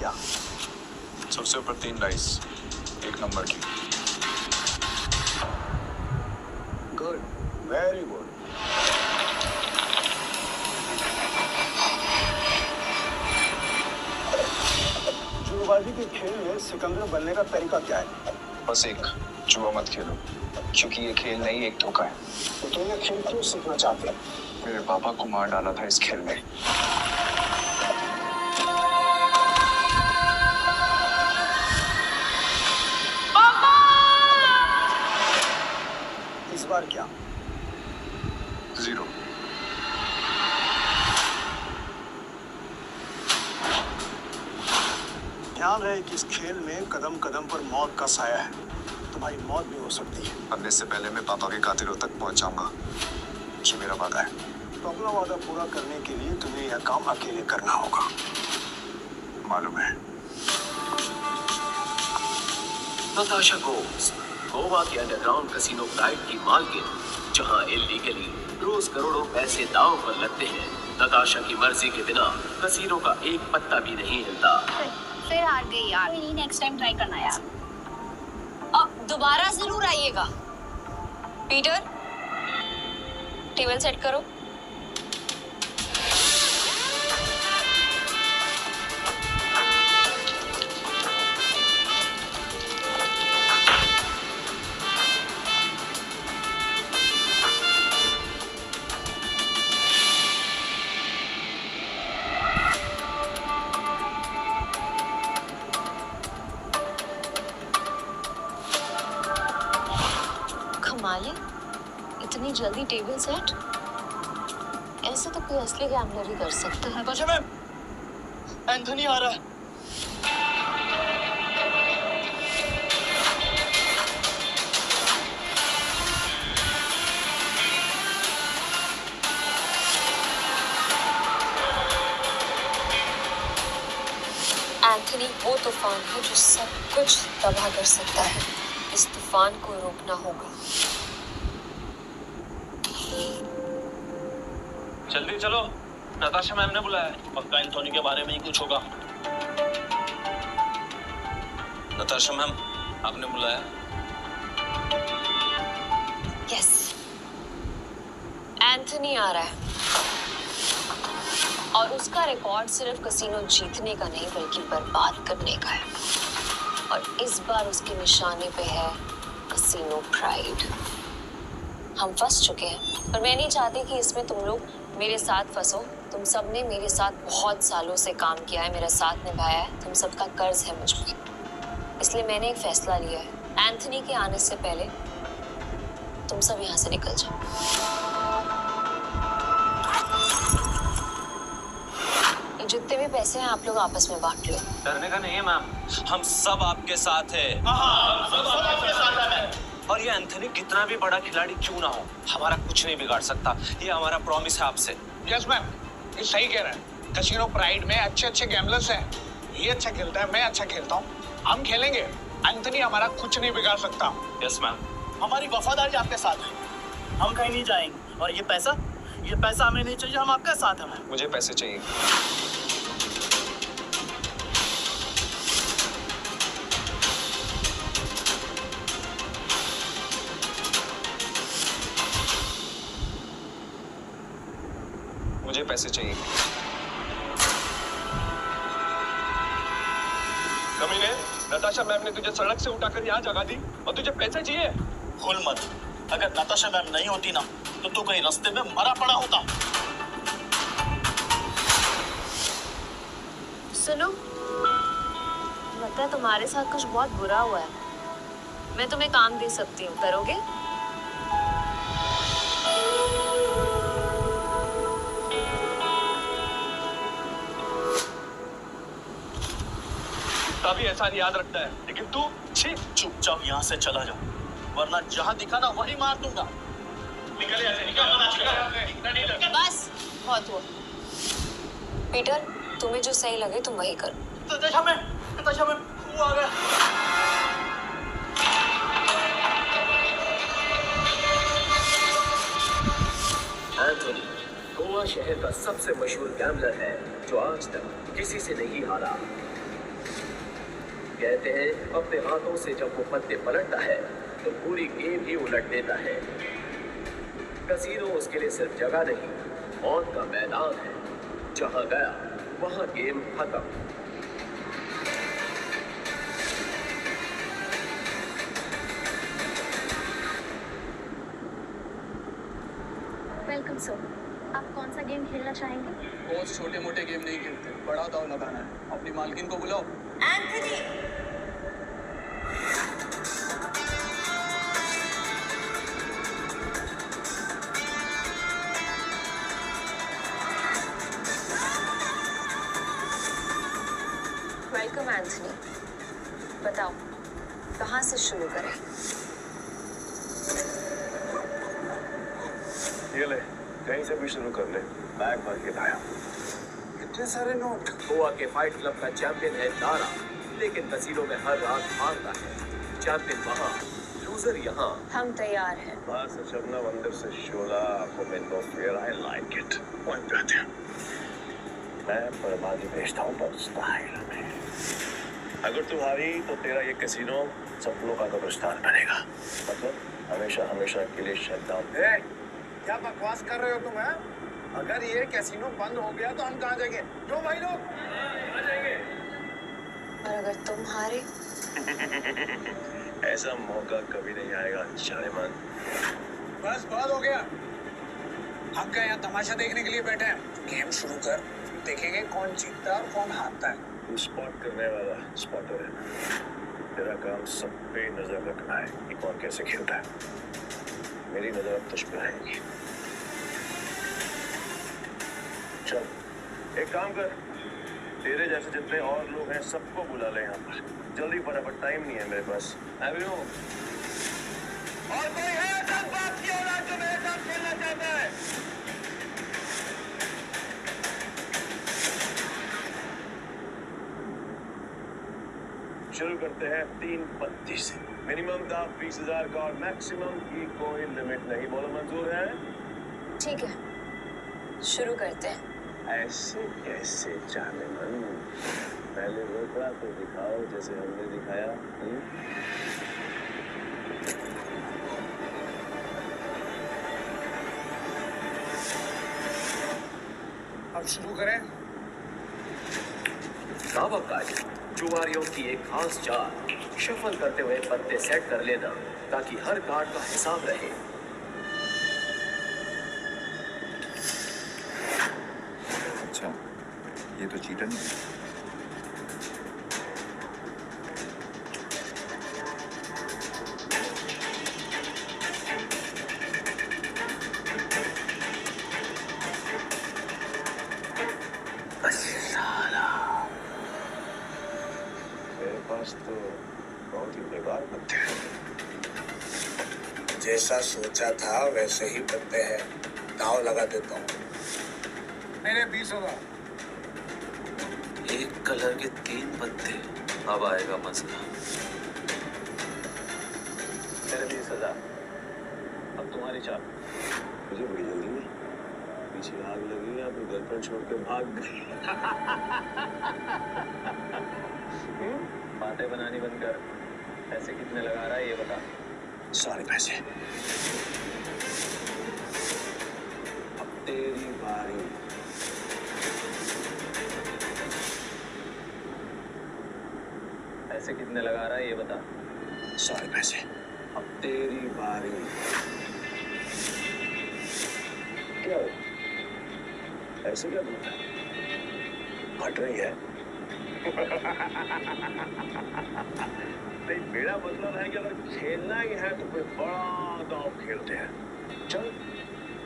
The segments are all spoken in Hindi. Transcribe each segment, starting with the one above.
क्या? सबसे ऊपर 3 लाइस, 1 नंबर की। Good, very good. जुआबाजी के खेल में सिकंदर बनने का तरीका क्या है? बस एक, जुआ मत खेलो, क्योंकि ये खेल नहीं एक धोखा है। तो तुम ये खेल क्यों सीखना चाहते हो? मेरे पापा को मार डाला था इस खेल में। इस बार क्या? 0। ध्यान रहे कि इस खेल में कदम कदम पर मौत का साया है। तुम्हारी मौत भी हो सकती है। अब इससे पहले मैं पापा के कातिलों तक पहुंच जाऊंगा। ये मेरा वादा है। तो अपना वादा पूरा करने के लिए तुम्हें यह काम अकेले करना होगा। मालूम है। नताशा गोम्स, गोवा के अंडरग्राउंड कसिनो प्राइड की मालकिन, जहां इल्लीगली रोज करोड़ों पैसे दांव पर लगते हैं। नताशा की मर्जी के बिना कसिनो का एक पत्ता भी नहीं हिलता। फिर हार गई यार। नेक्स्ट टाइम ट्राई करना यार। अब दोबारा जरूर आइएगा। पीटर, टेबल सेट करो। कमाल है, इतनी जल्दी टेबल सेट? ऐसे तो कोई असली गैम्बलर ही कर सकता है। नताशा मैम, एंथनी आ रहा है। एंथनी वो तूफान है जो सब कुछ तबाह कर सकता है। इस तूफान को रोकना होगा। जल्दी चलो, नताशा मैम ने बुलाया है। पक्का एंथोनी के बारे में ही कुछ होगा। नताशा मैम, आपने बुलाया? यस, एंथनी आ रहा है और उसका रिकॉर्ड सिर्फ कसिनो जीतने का नहीं बल्कि बर्बाद करने का है। और इस बार उसके निशाने पे है कसिनो प्राइड। हम फंस चुके हैं, पर मैं नहीं चाहती कि इसमें तुम लोग मेरे साथ फंसो। तुम सब ने मेरे साथ बहुत सालों से काम किया है, मेरा साथ निभाया है। तुम सबका कर्ज है मुझ पे। इसलिए मैंने एक फैसला लिया है, एंथनी के आने से पहले तुम सब यहाँ से निकल जाओ। ये जितने भी पैसे हैं आप लोग आपस में बांट लो। डरने का नहीं है मैम, हम सब आपके साथ हैं। सब आपके साथ हैं। और ये एंथनी कितना भी बड़ा खिलाड़ी क्यों ना हो, हमारा कुछ नहीं बिगाड़ सकता। ये हमारा प्रॉमिस है आपसे। यस मैम, ये सही कह रहा है। कसिनो प्राइड में अच्छे अच्छे गैम्बलर्स हैं। ये अच्छा खेलता है, मैं अच्छा खेलता हूँ। हम खेलेंगे, एंथनी हमारा कुछ नहीं बिगाड़ सकता। Yes ma'am. हमारी वफादारी आपके साथ है, हम कहीं नहीं जाएंगे। और ये पैसा हमें नहीं चाहिए, हम आपके साथ हैं मैम। मुझे पैसे चाहिए। मुझे पैसे चाहिए। कमीने, नताशा मैम ने तुझे सड़क से उठाकर यहाँ जगा दी और तुझे पैसे चाहिए? भूल मत, अगर नताशा मैम नहीं होती ना तो तू कहीं रास्ते में मरा पड़ा होता। सुनो, लगता है तुम्हारे साथ कुछ बहुत बुरा हुआ है। मैं तुम्हें काम दे सकती हूँ, करोगे? तभी एहसान याद रखता है, लेकिन तू चुपचाप यहाँ से चला जा, वरना जहाँ दिखा ना वही मार दूंगा। निकल यहाँ से, निकल। बस बहुत हुआ। पीटर, तुम्हें जो सही लगे तुम वही करो। नताशा मैम, वो आ गया। एंथनी गोवा शहर का सबसे मशहूर गैम्बलर है जो आज तक किसी से नहीं हारा। कहते हैं अपने हाथों से जब वो पत्ते पलटता है तो पूरी गेम ही उलट देता है। कसीनो उसके लिए सिर्फ जगह नहीं, मौत का मैदान है। जहां गया वहां गेम खत्म। वेलकम सर, आप कौन सा गेम खेलना चाहेंगे? बहुत छोटे मोटे गेम नहीं खेलते, बड़ा दाव लगाना है। अपनी मालकिन को बुलाओ। एंथनी! Welcome Anthony. बताओ कहाँ से शुरू करें? ये ले, कहीं से भी शुरू कर ले। बैग भर के लाया। इतने सारे नोट। गोवा के फाइट क्लब का चैंपियन है दारा, लेकिन कसीनो में हर रात हारता है। चैंपियन वहाँ, लूजर यहाँ। हम तैयार हैं। बाहर से शबनम, अंदर से शोला, आंखों में no fear, I like it. वन बैठ। मैं बर्बादी भेजता हूँ पर स्टाइल में। अगर तू हारी तो तेरा ये कैसीनो सपनों का कब्रिस्तान बनेगा। मतलब हमेशा हमेशा के लिए शटडाउन। क्या बकवास कर रहे हो तुम? हैं? अगर ये कैसीनो बंद हो गया तो हम कहाँ जाएंगे? जो भाई लोग आ जाएंगे। और अगर तुम हारे? ऐसा मौका कभी नहीं आएगा शायमान। बस बहुत हो गया। हम क्या यहाँ तमाशा देखने के लिए बैठे हैं? गेम शुरू कर, देखेंगे कौन जीतता है और कौन हारता है। तू स्पॉट करने वाला स्पॉटर है। तेरा काम सब पे नजर रखना है कि कौन कैसे खेलता है। मेरी नजर अब तुझ पे रहेगी। चल एक काम कर, तेरे जैसे जितने और लोग हैं सबको बुला ले यहाँ पर। जल्दी फटाफट, टाइम नहीं है मेरे पास। अभी हूँ। और कोई है सब बात की औलाद जो मेरे साथ खेलना चाहता है? शुरू करते हैं 3 पत्ती से। मिनिमम दाव 20,000 का और मैक्सिमम की कोई लिमिट नहीं। बोलो मंजूर है? ठीक है, शुरू करते हैं। ऐसे कैसे जाने मन? पहले रोकड़ा तो दिखाओ जैसे हमने दिखाया। अब शुरू करें। काबाकारी जुआरियों की एक खास चाल, शफल करते हुए पत्ते सेट कर लेना ताकि हर कार्ड का हिसाब रहे। अच्छा, ये तो चीटर नहीं है। तो बहुत ही बेकार पत्ते हैं। जैसा सोचा था वैसे ही पत्ते हैं। दाव लगा देता हूँ। मेरे 20 होगा। एक कलर के 3 पत्ते। अब आएगा मसला। मेरे 20,000। अब तुम्हारी चाल। मुझे बड़ी जल्दी है। पीछे आग लगी या फिर गर्लफ्रेंड छोड़ के भाग गई? बातें बनानी बंद कर। पैसे कितने लगा रहा है ये बता। सारे पैसे। अब तेरी बारी। पैसे कितने लगा रहा है ये बता। सारे पैसे। अब तेरी बारी। क्या हो? ऐसे क्या बोलता है? हट रही है? नहीं, मेरा मतलब है कि अगर खेलना ही है तो कोई बड़ा दांव खेलते हैं। चल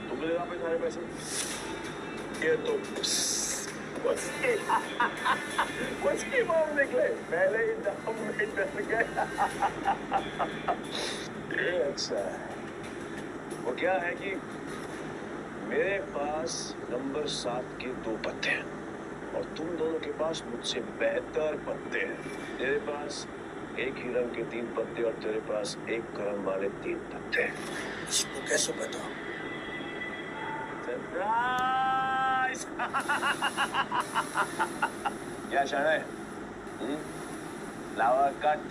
तुम ले वापस सारे पैसे। ये तो उसकी बॉम्ब निकले, पहले ही दांव में डर गए। ये अच्छा है। वो क्या है कि मेरे पास नंबर 7 के 2 पत्ते हैं और तुम दोनों के पास मुझसे बेहतर पत्ते हैं। तेरे पास एक ही रंग के 3 पत्ते और तेरे पास एक क्रम वाले 3 पत्ते हैं। इसको कैसे बताओ? क्या शान है? लावा कट।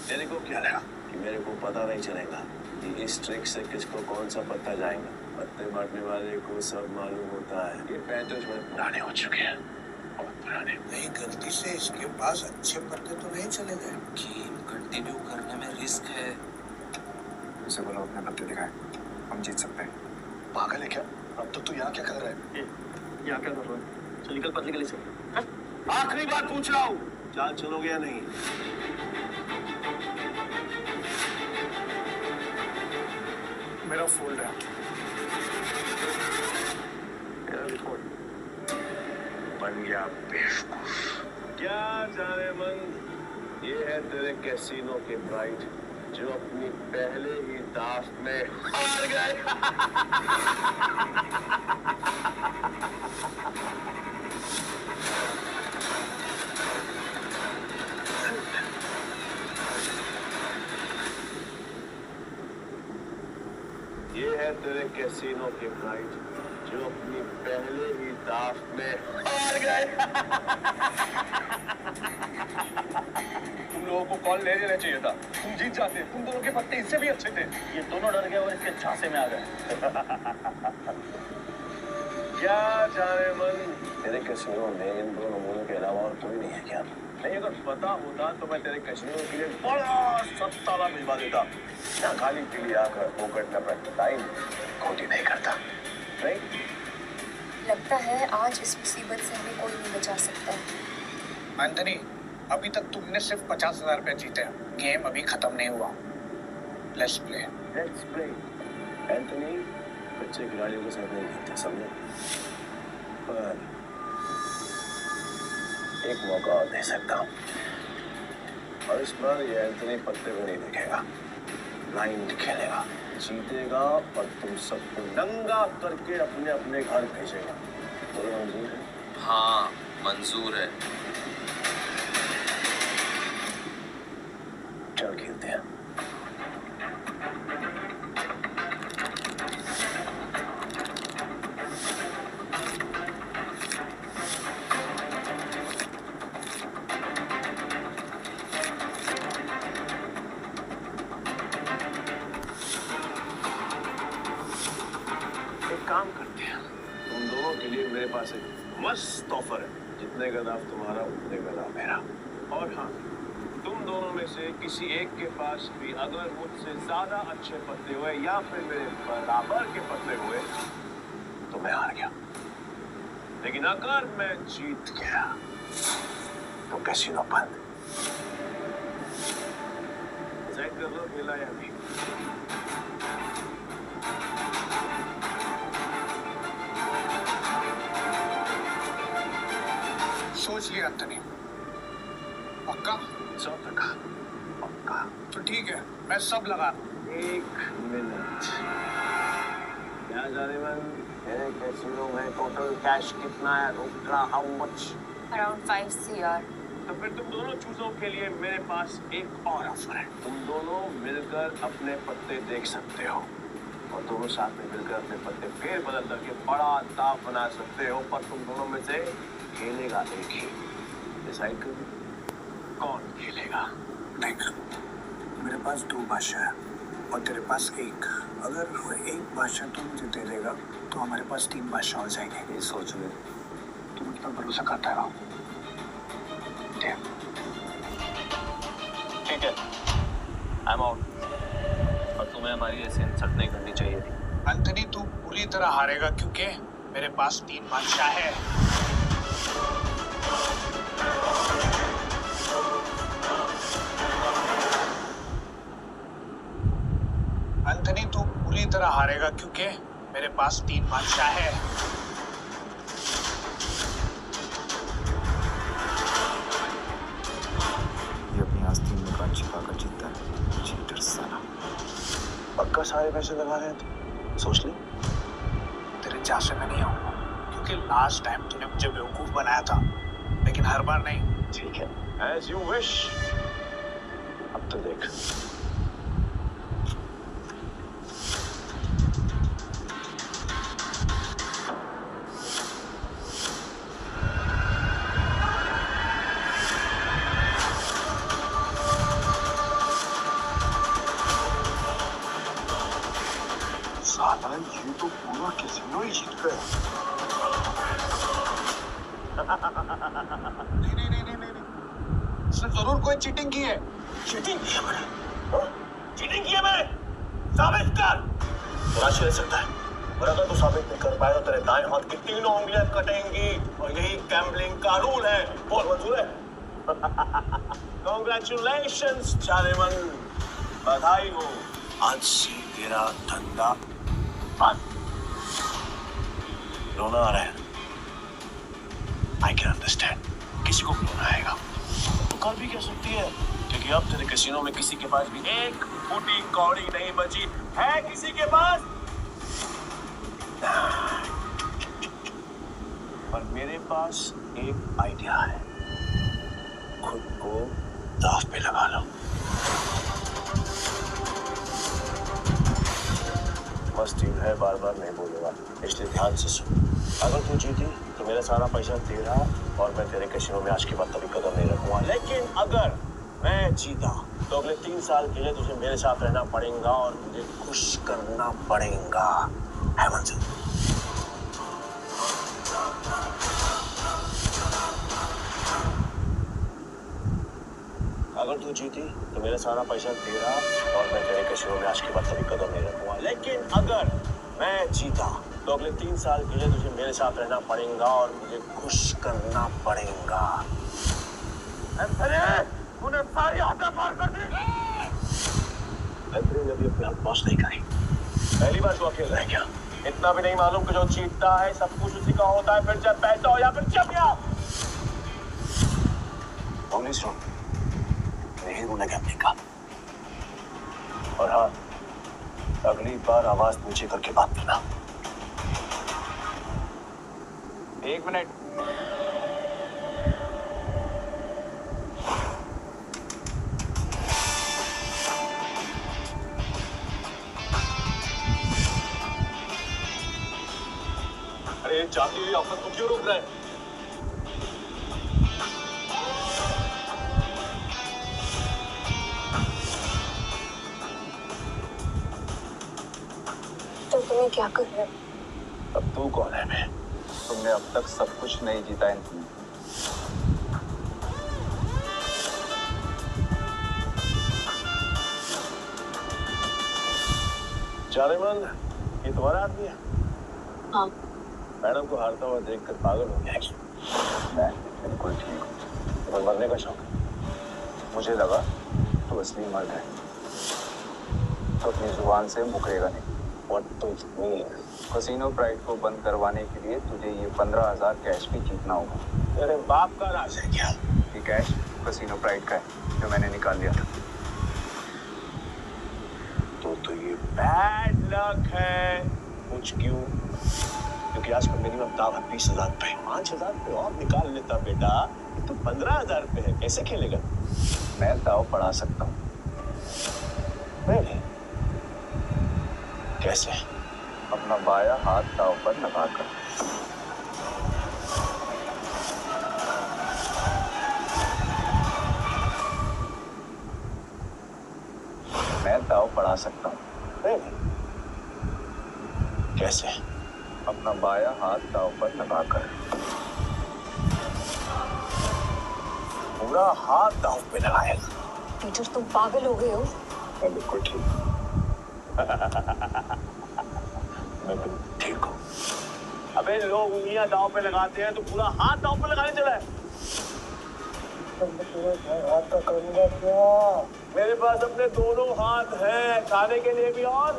तेरे को क्या लगा कि मेरे को पता नहीं चलेगा कि इस ट्रिक से किसको कौन सा पत्ता जाएगा? पत्ते बांटने वाले को सब मालूम होता है। ये 35 मिनट पुराने हो चुके हैं, बहुत पुराने। नहीं, गलती से इसके पास अच्छे पत्ते तो नहीं चले गए। गेम कंटिन्यू करने में रिस्क है। उसे बोलो अपने पत्ते दिखाए, हम जीत सकते हैं। पागल है क्या? अब तो तू यहाँ क्या कर रहा है? यहाँ क्या कर रहा है? चल निकल पतली गली से। आखिरी बार पूछ रहा हूँ, चाल चलोगे या नहीं? मेरा फोल्ड है। बन गया बेवकूफ। क्या जाने मन, ये है तेरे कैसीनो के ब्राइड जो अपनी पहले ही दाव में हार गए। ये है तेरे कैसीनो के ब्राइड जो अपनी पहले ही दाव में हार गए। तुम लोगों को कॉल ले लेना चाहिए था, तुम जीत जाते। तुम दोनों के पत्ते इससे भी अच्छे थे। ये दोनों डर गए और इसके झांसे में आ गए। क्या जाने मन, तेरे कैसीनो में इन दोनों मुझे के अलावा और कोई नहीं है क्या? नहीं, अगर पता होता तो मैं तेरे कैसीनो के लिए बड़ा सस्ता भिजवा देता। ना खाली पीली आकर फोकट न टाइम खोटी नहीं करता। नहीं, लगता है आज इस मुसीबत से हमें कोई नहीं बचा सकता है। एंथनी, अभी तक तुमने सिर्फ 50,000 रुपए जीते हैं। गेम अभी खत्म नहीं हुआ। Let's play. Let's play. Anthony बच्चे खिलाड़ियों के साथ नहीं खेलते, समझे? पर एक मौका और दे सकता हूँ, और इस बार ये एंथनी पत्ते को नहीं देखेगा, ब्लाइंड खेलेगा, जीतेगा और तुम सबको नंगा करके अपने अपने घर भेजेगा। बोलो मंजूर है? हाँ मंजूर है। चल खेलते हैं। एक काम करते हैं, तुम दोनों के लिए मेरे पास एक मस्त ऑफर है। जितने का दाव तुम्हारा उतने का दाव मेरा। और हाँ, तुम दोनों में से किसी एक के पास भी अगर मुझसे ज्यादा अच्छे पत्ते हुए या फिर मेरे बराबर के पत्ते हुए तो मैं हार गया। लेकिन अगर मैं जीत गया तो कैसीनो बंद। डिसाइड कर लो, खेला या नहीं। सोच लिया एंथनी? पक्का? 100% पक्का। तो ठीक है, मैं सब लगा रहा हूँ। 1 मिनट। क्या जाने मन, मेरे कैसीनो में टोटल कैश कितना है? रुका, हाउ मच? Around 5 CR। तो फिर तुम दोनों चूजों के लिए मेरे पास एक और ऑफर है। तुम दोनों मिलकर अपने पत्ते देख सकते हो और दोनों साथ में मिलकर अपने पत्ते फेर बदल करके बड़ा दाव बना सकते हो। पर तुम दोनों में से खेलेगा एक ही। डिसाइड करो कौन खेलेगा। देख, मेरे पास 2 बादशाह है और तेरे पास 1। अगर वो 1 बादशाह तू मुझे दे देगा तो हमारे पास 3 बादशाह हो जाएंगे। ये सोच ले। तुम इतना भरोसा करता है? ठीक है, आई एम आउट। और तुम्हें हमारी ऐसे इंसल्ट नहीं करनी चाहिए थी। एंथनी, तू पूरी तरह हारेगा क्योंकि मेरे पास 3 बादशाह है। एंथनी, तू पूरी तरह हारेगा क्योंकि मेरे पास 3 बादशाह है। ये अपनी आस्तीन में कान छिपा कर जीतता है, चीटर साला। पक्का सारे पैसे लगा रहे हैं तुम? सोच ले। तेरे झांसे में नहीं आऊंगा क्योंकि लास्ट टाइम तूने मुझे बेवकूफ बनाया था, लेकिन हर बार नहीं। ठीक है, एज यू विश। अब तो देख। ये तो पूरा कैसीनो ही जीत गया। नहीं, इसने जरूर कोई चीटिंग की है। चीटिंग की है मैंने? चीटिंग की है मैंने? साबित कर। बुरा चल सकता है, और अगर तू साबित नहीं कर पाए तो तेरे दाएं हाथ की तीनों उंगलियां कटेंगी, और यही गैम्बलिंग का रूल है। बोल मंजूर है? Congratulations चारेमन, बधाई हो। आज से तेरा धंधा बंद। रोना आ रहा है, I can understand। किसी को भी रोना आएगा तो कर भी कह सकती है, क्योंकि अब तेरे कैसीनो में किसी के पास भी एक फूटी कौड़ी नहीं बची है। किसी के पास? पर मेरे पास एक आइडिया है, खुद को दांव पे लगा लो। मस्त टीम है, बार बार नहीं बोलूंगा, इसलिए ध्यान से सुन। अगर तू जीती तो मेरा सारा पैसा तेरा, और मैं तेरे कैसीनो में आज के बाद कभी कदम नहीं रखूंगा। लेकिन अगर मैं जीता तो अगले 3 साल के लिए तुझे मेरे साथ रहना पड़ेगा और मुझे खुश करना पड़ेगा, है मंजिल? अगर तू जीती तो मेरा सारा पैसा तेरा, और मैं तेरे कैसीनो में आज के बाद कभी कदम नहीं रखूंगा। लेकिन अगर मैं जीता तो अगले 3 साल के लिए तुझे मेरे साथ रहना पड़ेगा और मुझे खुश करना पड़ेगा। तूने सारी हदें पार कर दी। एंथनी ने भी अपने हाथ बॉस नहीं करी। पहली बार जो अकेला रह गया, इतना भी नहीं मालूम कि जो जीतता है सब कुछ उसी का होता है, फिर जब पैसा हो या फिर जब या नहीं सुन, नहीं रोने अपने का। और हाँ, अगली बार आवाज नीचे करके बात करना। 1 मिनट। अरे जाती हुई ऑफर को क्यों रोक रहा है? तो तुम्हें क्या कर रहे हो? अब तू कौन है? मैं तुमने अब तक सब कुछ नहीं जीता एंथनी। चारेमन, ये तुम्हारा आदमी है? हाँ। मैडम को हारता हुआ देखकर पागल हो गया। मैं बिल्कुल ठीक हूँ। तुम्हें मरने का शौक है? मुझे लगा तो असली मर्द है, तो अपनी जुबान से मुकरेगा नहीं। What does it mean? Casino pride को बंद करवाने के लिए तुझे ये 15,000 कैश भी जीतना होगा। तेरे बाप का राज है क्या? ये कैश कैसीनो प्राइड का है, जो मैंने निकाल लिया था। तो ये बैड लक है। पूछ क्यों? क्योंकि आजकल मिनिमम दाव 20,000 पे, 5,000 पे और निकाल लेता बेटा। तो 15,000 पे है, कैसे खेलेगा? मैं दाव बढ़ा सकता हूँ। नहीं, कैसे? अपना बायां हाथ दाव पर लगाकर। मैं दाव बढ़ा सकता हूँ। नहीं, कैसे? अपना बायां हाथ दाव पर लगाकर। पूरा हाथ दांव पे लगाएगा। पीटर, तुम पागल हो गए हो? मैं बिल्कुल ठीक हूँ। मैं बिल्कुल ठीक हूँ। अबे लोग उंगलियां दांव पे लगाते हैं, तो पूरा हाथ दांव पे लगाने चला है। हाथ का करूंगा क्या? मेरे पास अपने दोनों हाथ हैं, खाने के लिए भी और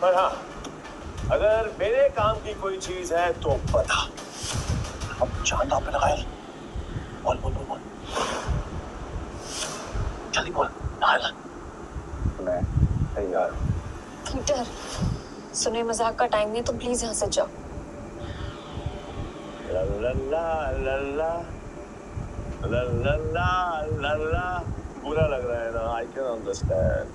पर हाँ, अगर मेरे काम की कोई चीज है तो बता। अब चांद दांव पे लगाए। बोल बोल बोल बोल, जल्दी बोल। मैं तैयार हूँ। पीटर, सुने मजाक का टाइम नहीं, तुम प्लीज यहाँ से जाओ। ला ला ला ला ला ला ला ला ला। बुरा लग रहा है ना, आई कैन अंडरस्टैंड।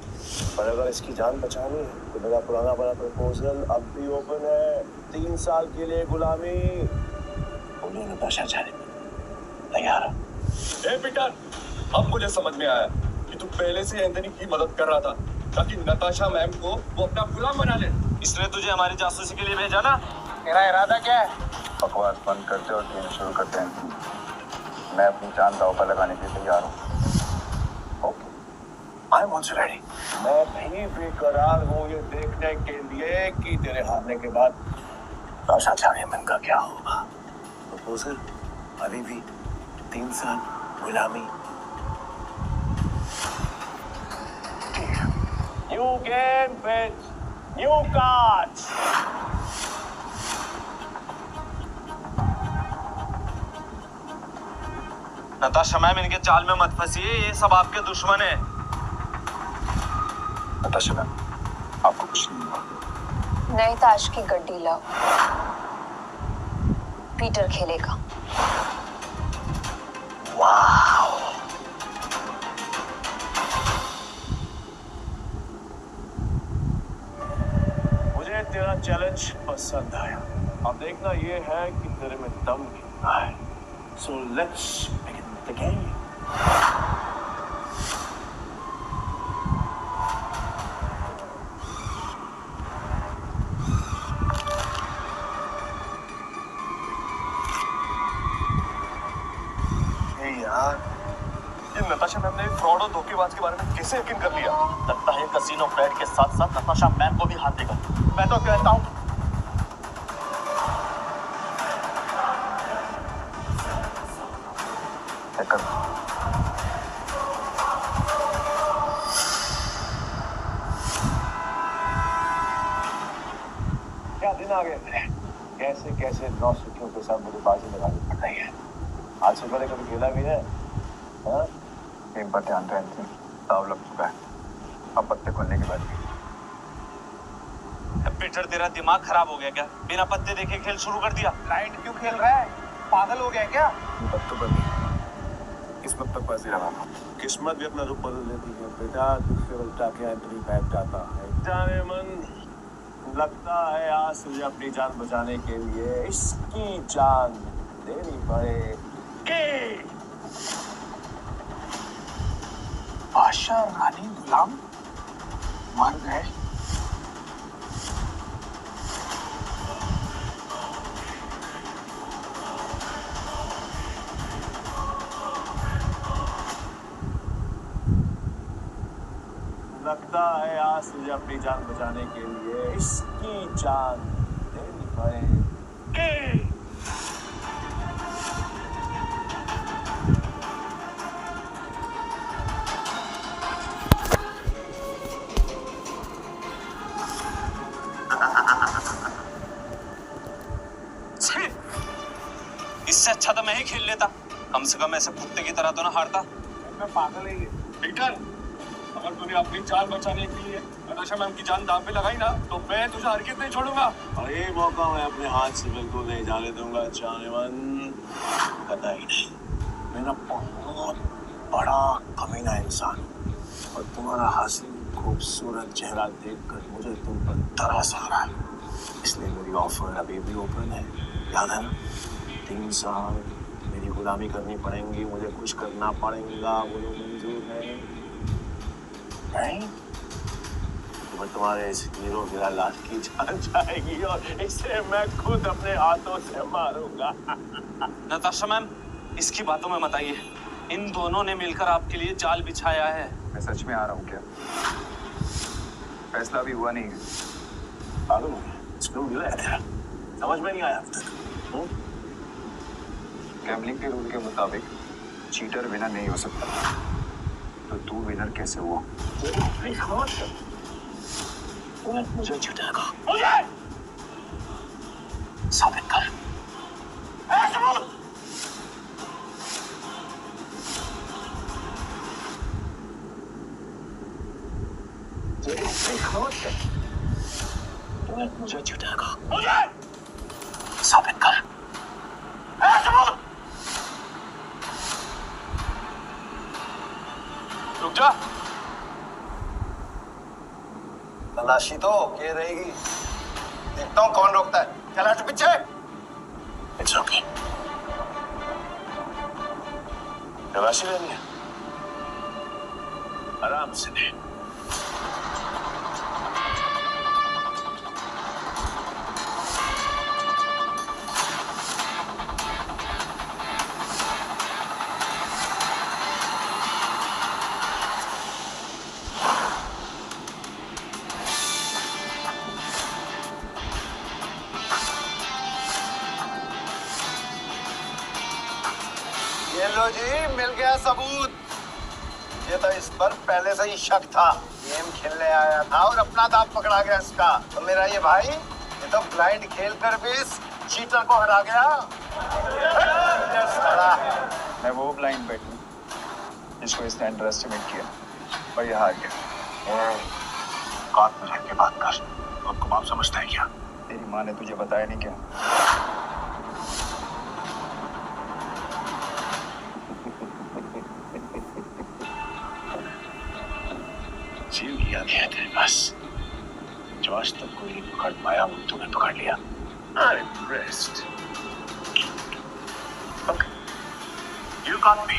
पर अगर इसकी जान बचानी है तो मेरा पुराना वाला प्रपोजल अब भी ओपन है। 3 साल के लिए गुलामी। बोलिए नताशा जाने तैयार। ए पीटर, अब मुझे समझ में आया कि तू पहले से एंथनी की मदद कर रहा था। ताकि नताशा मैम को वो अपना गुलाम बना ले। इसने तुझे हमारी जासूसी के लिए भेजा ना? तेरा इरादा क्या है? बकवास बंद करते और गेम शुरू करते हैं। मैं अपनी जान दांव पर लगाने के लिए तैयार हूँ। Okay, I am also ready. मैं भी बेकरार हूँ ये देखने के लिए कि तेरे हारने के बाद नताशा चार्यमन का क्या होगा। प्रपोजल अभी भी 3 साल गुलामी। New game, bitch. New cards. Natasha ma'am, इनके जाल में मत फंसिए, ये सब आपके दुश्मन है। नताशा मैम, आपको कुछ नहीं हुआ। नई ताश की गड्डी लाओ, पीटर खेलेगा। वाह, मुझे तेरा चैलेंज पसंद आया। अब देखना ये है कि तेरे में दम कितना है। So let's begin the game. यार, ये नताशा मैम ने फ्रॉड और धोखेबाज के बारे में कैसे यकीन कर लिया? लगता है कसीनो प्राइड के साथ साथ नताशा मैम को भी हाथ देगा। मैं तो कहता हूँ क्या दिन आ गए थे। कैसे कैसे 9 सुखियों के साथ मुझे बाजी लगानी पड़ रही है। आज से पहले कभी खेला भी है? हाँ? एक बार ध्यान दें, दाव लग चुका है। अब पत्ते खोलने की बात। पीटर, तेरा दिमाग खराब हो गया क्या? बिना पत्ते देखे खेल शुरू कर दिया। ब्लाइंड क्यों खेल रहा है? पागल हो गया क्या? पत्तों पर किस्मत तक बाजी लगा। किस्मत भी अपना रूप बदल लेती है बेटा। दूसरे उल्टा के एंट्री बैठ जाता है। जाने मन लगता है आज मुझे अपनी जान बचाने के लिए इसकी जान देनी पड़ेगी। बादशाह रानी गुलाम मर गए। लगता है आज मुझे अपनी जान बचाने के लिए इसकी जान देनी पड़ेगी। इससे अच्छा तो मैं ही खेल लेता। कम से कम ऐसे कुत्ते की तरह तो ना हारता। मैं पागल है ये। पीटर, अगर तूने अपनी जान बचाने के लिए नताशा मैम की जान दांव पे लगाई ना, तो मैं तुझे हरगिज़ नहीं छोड़ूंगा। और ये मौका मैं अपने हाथ से बिल्कुल नहीं जाने दूंगा। जाने मन कतई नहीं। मैं ना बहुत बड़ा कमीना इंसान हूं। और तुम्हारा हसीन खूबसूरत चेहरा देखकर मुझे तुम पर तरस आ रहा है। इसलिए मेरी ऑफर अभी भी ओपन है। याद है ना? 3 साल मेरी गुलामी करनी पड़ेगी, मुझे कुछ करना पड़ेगा। बोलो मंजूर है? नहीं तो तुम्हारे इस हीरो गिरा लाश की जान जाएगी और इसे मैं खुद अपने हाथों से मारूंगा। नताशा मैम, इसकी बातों में मत आइए। इन दोनों ने मिलकर आपके लिए जाल बिछाया है। मैं सच में आ रहा हूँ क्या? फैसला भी हुआ नहीं है। पागल हो गया? स्क्रू ढीला है तेरा, समझ में नहीं आया अब तक। गैम्बलिंग के रूल के मुताबिक चीटर विनर नहीं हो सकता। तो तू विनर कैसे हुआ? मुझे जिताएगा। मुझे साबित कर। मुझे जिताएगा। मुझे साबित कर। रुक जा। तलाशी तो के रहेगी। देखता हूँ कौन रोकता है। चल हट पीछे। It's okay. तलाशी लेनी है? आराम से ले। ये लो जी, मिल गया सबूत। ये तो इस पर पहले से ही शक था। गेम खेलने आया था और अपना दांव पकड़ा गया इसका। तो मेरा ये भाई, ये तो ब्लाइंड खेल कर भी इस चीटर को हरा गया। मैं वो ब्लाइंड बैठ हूँ जिसको इसने अंडर एस्टिमेट किया और ये हार गया। औकात में रह के बात कर। आपको बाप समझता है क्या? तेरी माँ ने तुझे बताया नहीं क्या? सील किया गया है तेरे पास, जो आज तक कोई नहीं पकड़ पाया, वो तूने पकड़ लिया। I'm impressed. Okay. You got me.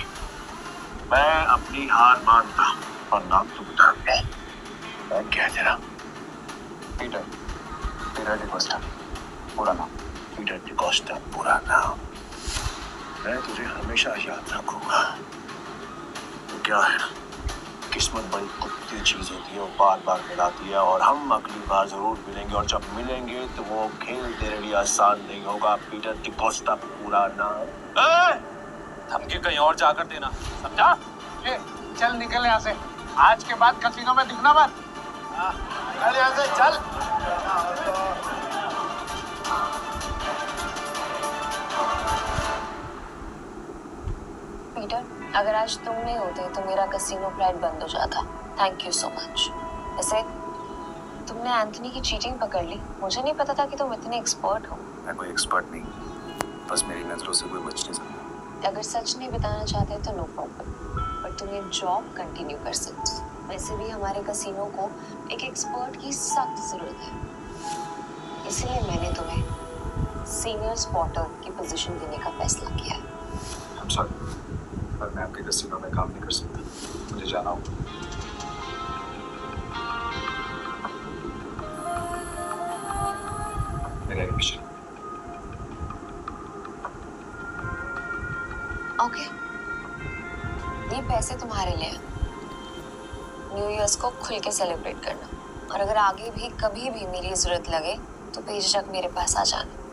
मैं अपनी हार मानता हूँ और नाम तो बता दे। नाम क्या है तेरा? पीटर, पीटर डिकोस्टा, पूरा नाम। पीटर डिकोस्टा पूरा नाम। मैं तुझे हमेशा याद रखूंगा। तो क्या है ना, किस्मत बड़ी कुत्ती चीज होती है, वो बार बार मिलाती है और हम अगली बार जरूर मिलेंगे और जब मिलेंगे तो वो खेल तेरे लिए आसान नहीं होगा। पीटर डिकोस्टा पूरा नाम। धमकी कहीं और जाकर देना, समझा? चल निकल यहाँ से। आज के बाद कसिनो में दिखना मत। चल यहाँ से, चल। पीटर, अगर आज तुम नहीं होते तो मेरा कसिनो प्राइड बंद हो जाता। Thank you so much. वैसे तुमने एंथनी की चीटिंग पकड़ ली। मुझे नहीं पता था कि तुम इतने एक्सपर्ट हो। मैं कोई एक्सपर्ट नहीं, बस मेरी नजरों से कोई बच नहीं सकता। अगर सच नहीं बताना चाहते तो नो प्रॉब्लम, पर तुम ये जॉब कंटिन्यू कर सकते हो। वैसे भी हमारे कसिनो को एक एक्सपर्ट की सख्त जरूरत है, इसलिए मैंने तुम्हें सीनियर स्पॉटर की पोजीशन देने का फैसला किया है। I'm sorry, पर मैं आपके कसिनो में काम नहीं कर सकता। मुझे जाना होगा। मेरा एडमिशन। ओके, ये पैसे तुम्हारे लिए हैं। न्यू ईयर्स को खुल के सेलिब्रेट करना, और अगर आगे भी कभी भी मेरी जरूरत लगे तो बेझिझक मेरे पास आ जाना।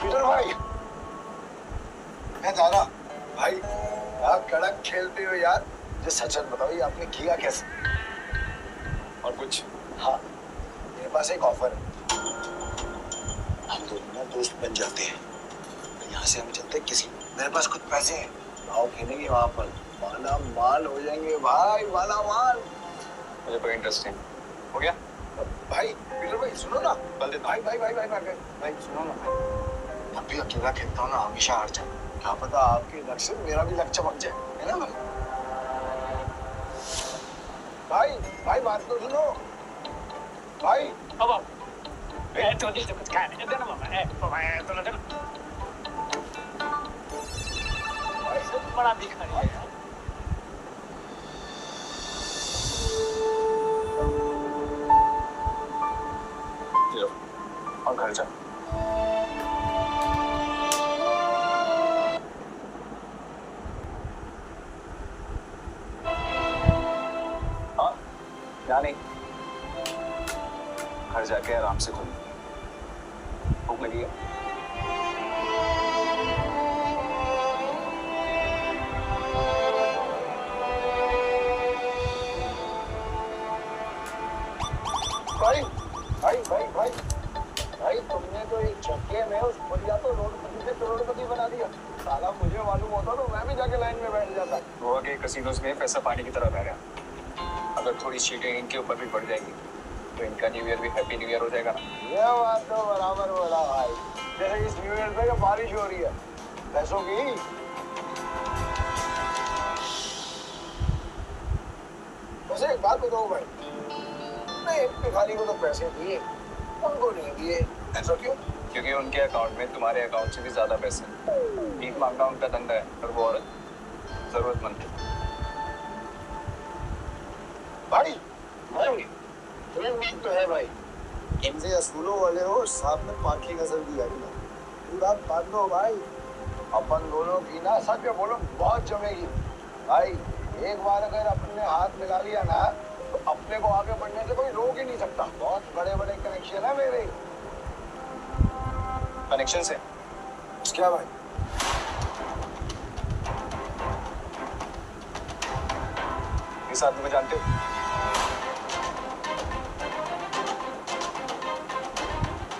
पीटर भाई, मैं दादा भाई, आप कड़क खेलते हो यार। जो सच सच बताओ, ये आपने किया कैसे? और कुछ? हाँ, मेरे पास एक ऑफर है। हम दोनों ना दोस्त बन जाते हैं, तो यहाँ से हम चलते हैं किसी। मेरे पास कुछ पैसे हैं, आओ खेलेंगे वहाँ पर, माला माल हो जाएंगे भाई, माला माल। मुझे कोई इंटरेस्ट नहीं। हो गया? भाई पीटर भाई सुनो ना। भाई भाई भाई भाई भाई भाई सुनो ना भाई, अब भी अकेला खेलता हूँ ना, हमेशा हार जाए। क्या पता आपके लक से मेरा भी लक चमक जाए, है ना भाई? भाई भाई बात तो सुनो भाई। अब तो कुछ खाने देना मामा। भाई बड़ा दिखा रही है। और घर जा। हाँ, क्या नहीं, घर जाके आराम से खोल। भूख लगी है? भाई भाई भाई भाई भाई, तुमने तो एक झटके में उस बुढ़िया को रोडपति से करोड़पति बना दिया। साला मुझे मालूम होता तो मैं भी जाके लाइन में बैठ जाता। गोवा के कसिनोज में पैसा पानी की तरह बह रहा। अगर थोड़ी चीटिंग इनके ऊपर भी बढ़ जाएगी तो इनका न्यू ईयर भी हैप्पी न्यू ईयर हो जाएगा ना। ये बात तो बराबर बोला भाई, जैसे इस न्यू ईयर पे बारिश हो रही है पैसों की। वैसे एक बात बताओ भाई, मैं एक भिखारी को तो पैसे दिए, उनको नहीं दिए, ऐसा क्यों? क्योंकि उनके अकाउंट में तुम्हारे अकाउंट से भी ज्यादा पैसे हैं। भीख मांगना उनका धंधा है और वो औरत जरूरतमंद है। भाई भाई तुम्हें उम्मीद तो है भाई, इनसे असूलों वाले हो, सामने पाखी गजल की गाड़ी में पूरा बांधो भाई। अपन दोनों की ना सच में बोलो बहुत जमेगी भाई। एक बार अगर अपने हाथ मिला लिया ना तो अपने को आगे बढ़ने से कोई रोक ही नहीं सकता। बहुत बड़े बड़े कनेक्शन है मेरे। कनेक्शन से क्या भाई? इस आदमी को जानते हो?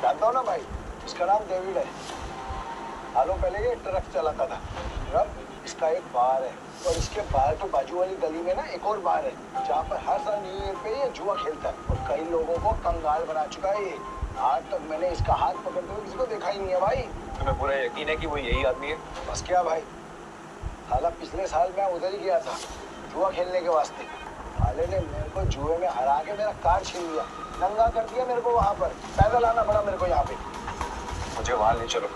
जानता हो ना भाई, इसका नाम डेविड है। सालों पहले ये ट्रक चलाता था। अब इसका एक बार है और इसके बार के बाजू वाली गली में ना एक और बार है जहाँ पर हर साल न्यू ईयर पे ये जुआ खेलता है और कई लोगों को कंगाल बना चुका है ये। आज तक मैंने इसका हाथ पकड़ते हुए किसी को देखा ही नहीं है भाई। तुम्हें पूरा यकीन है कि वो यही आदमी है? बस क्या भाई, साला पिछले साल मैं उधर ही गया था जुआ खेलने के वास्ते। साले ने मेरे को जुए में हरा के मेरा कार्ड छीन लिया, नंगा कर दिया मेरे को। वहां पर पैदल आना पड़ा मेरे को यहाँ पे। मुझे वहां ले चलो।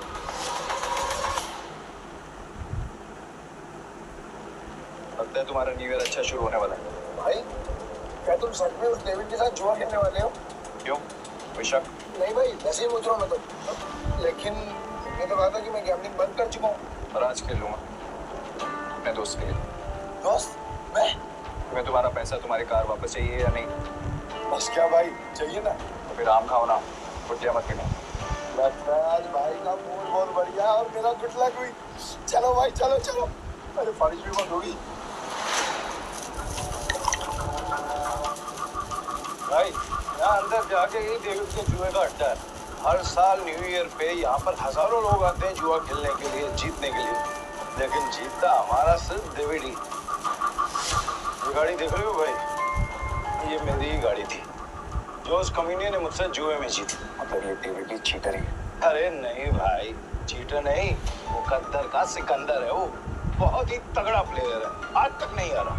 लगता है तुम्हारा न्यू ईयर अच्छा शुरू होने वाला है। भाई क्या तुम सच में उस डेविड के साथ जुआ खेलने वाले हो? क्यों, कोई शक? नहीं भाई, वैसे ही पूछ रहा हूँ मैं तो। लेकिन मैं तो कहा था कि मैं गैम्बलिंग बंद कर चुका हूँ। और आज खेल लूंगा अपने दोस्त के लिए। दोस्त? मैं? तुम्हें तुम्हारा पैसा, तुम्हारी कार वापस चाहिए या नहीं? बस क्या भाई, चाहिए ना। तो फिर आम खाओ ना, कुटिया मत पीना। लगता है आज भाई का मूड बहुत बढ़िया और मेरा गुड लक हुई। चलो भाई, चलो चलो। अरे बारिश भी बंद होगी भाई। यहाँ अंदर जाके ही डेविड के जुए का अड्डा है। हर साल न्यू ईयर पे यहाँ पर हजारों लोग आते हैं जुआ खेलने के लिए, जीतने के लिए। लेकिन जीतता हमारा सिर्फ डेविड ही। ये गाड़ी देख रहे हो भाई, ये मेरी ही गाड़ी थी जो उस कमीने ने मुझसे जुए में जीती। मतलब ये डेविड ही चीटर है? अरे नहीं भाई, चीटर नहीं, मुकद्दर का सिकंदर है वो। बहुत ही तगड़ा प्लेयर है, आज तक नहीं आ रहा।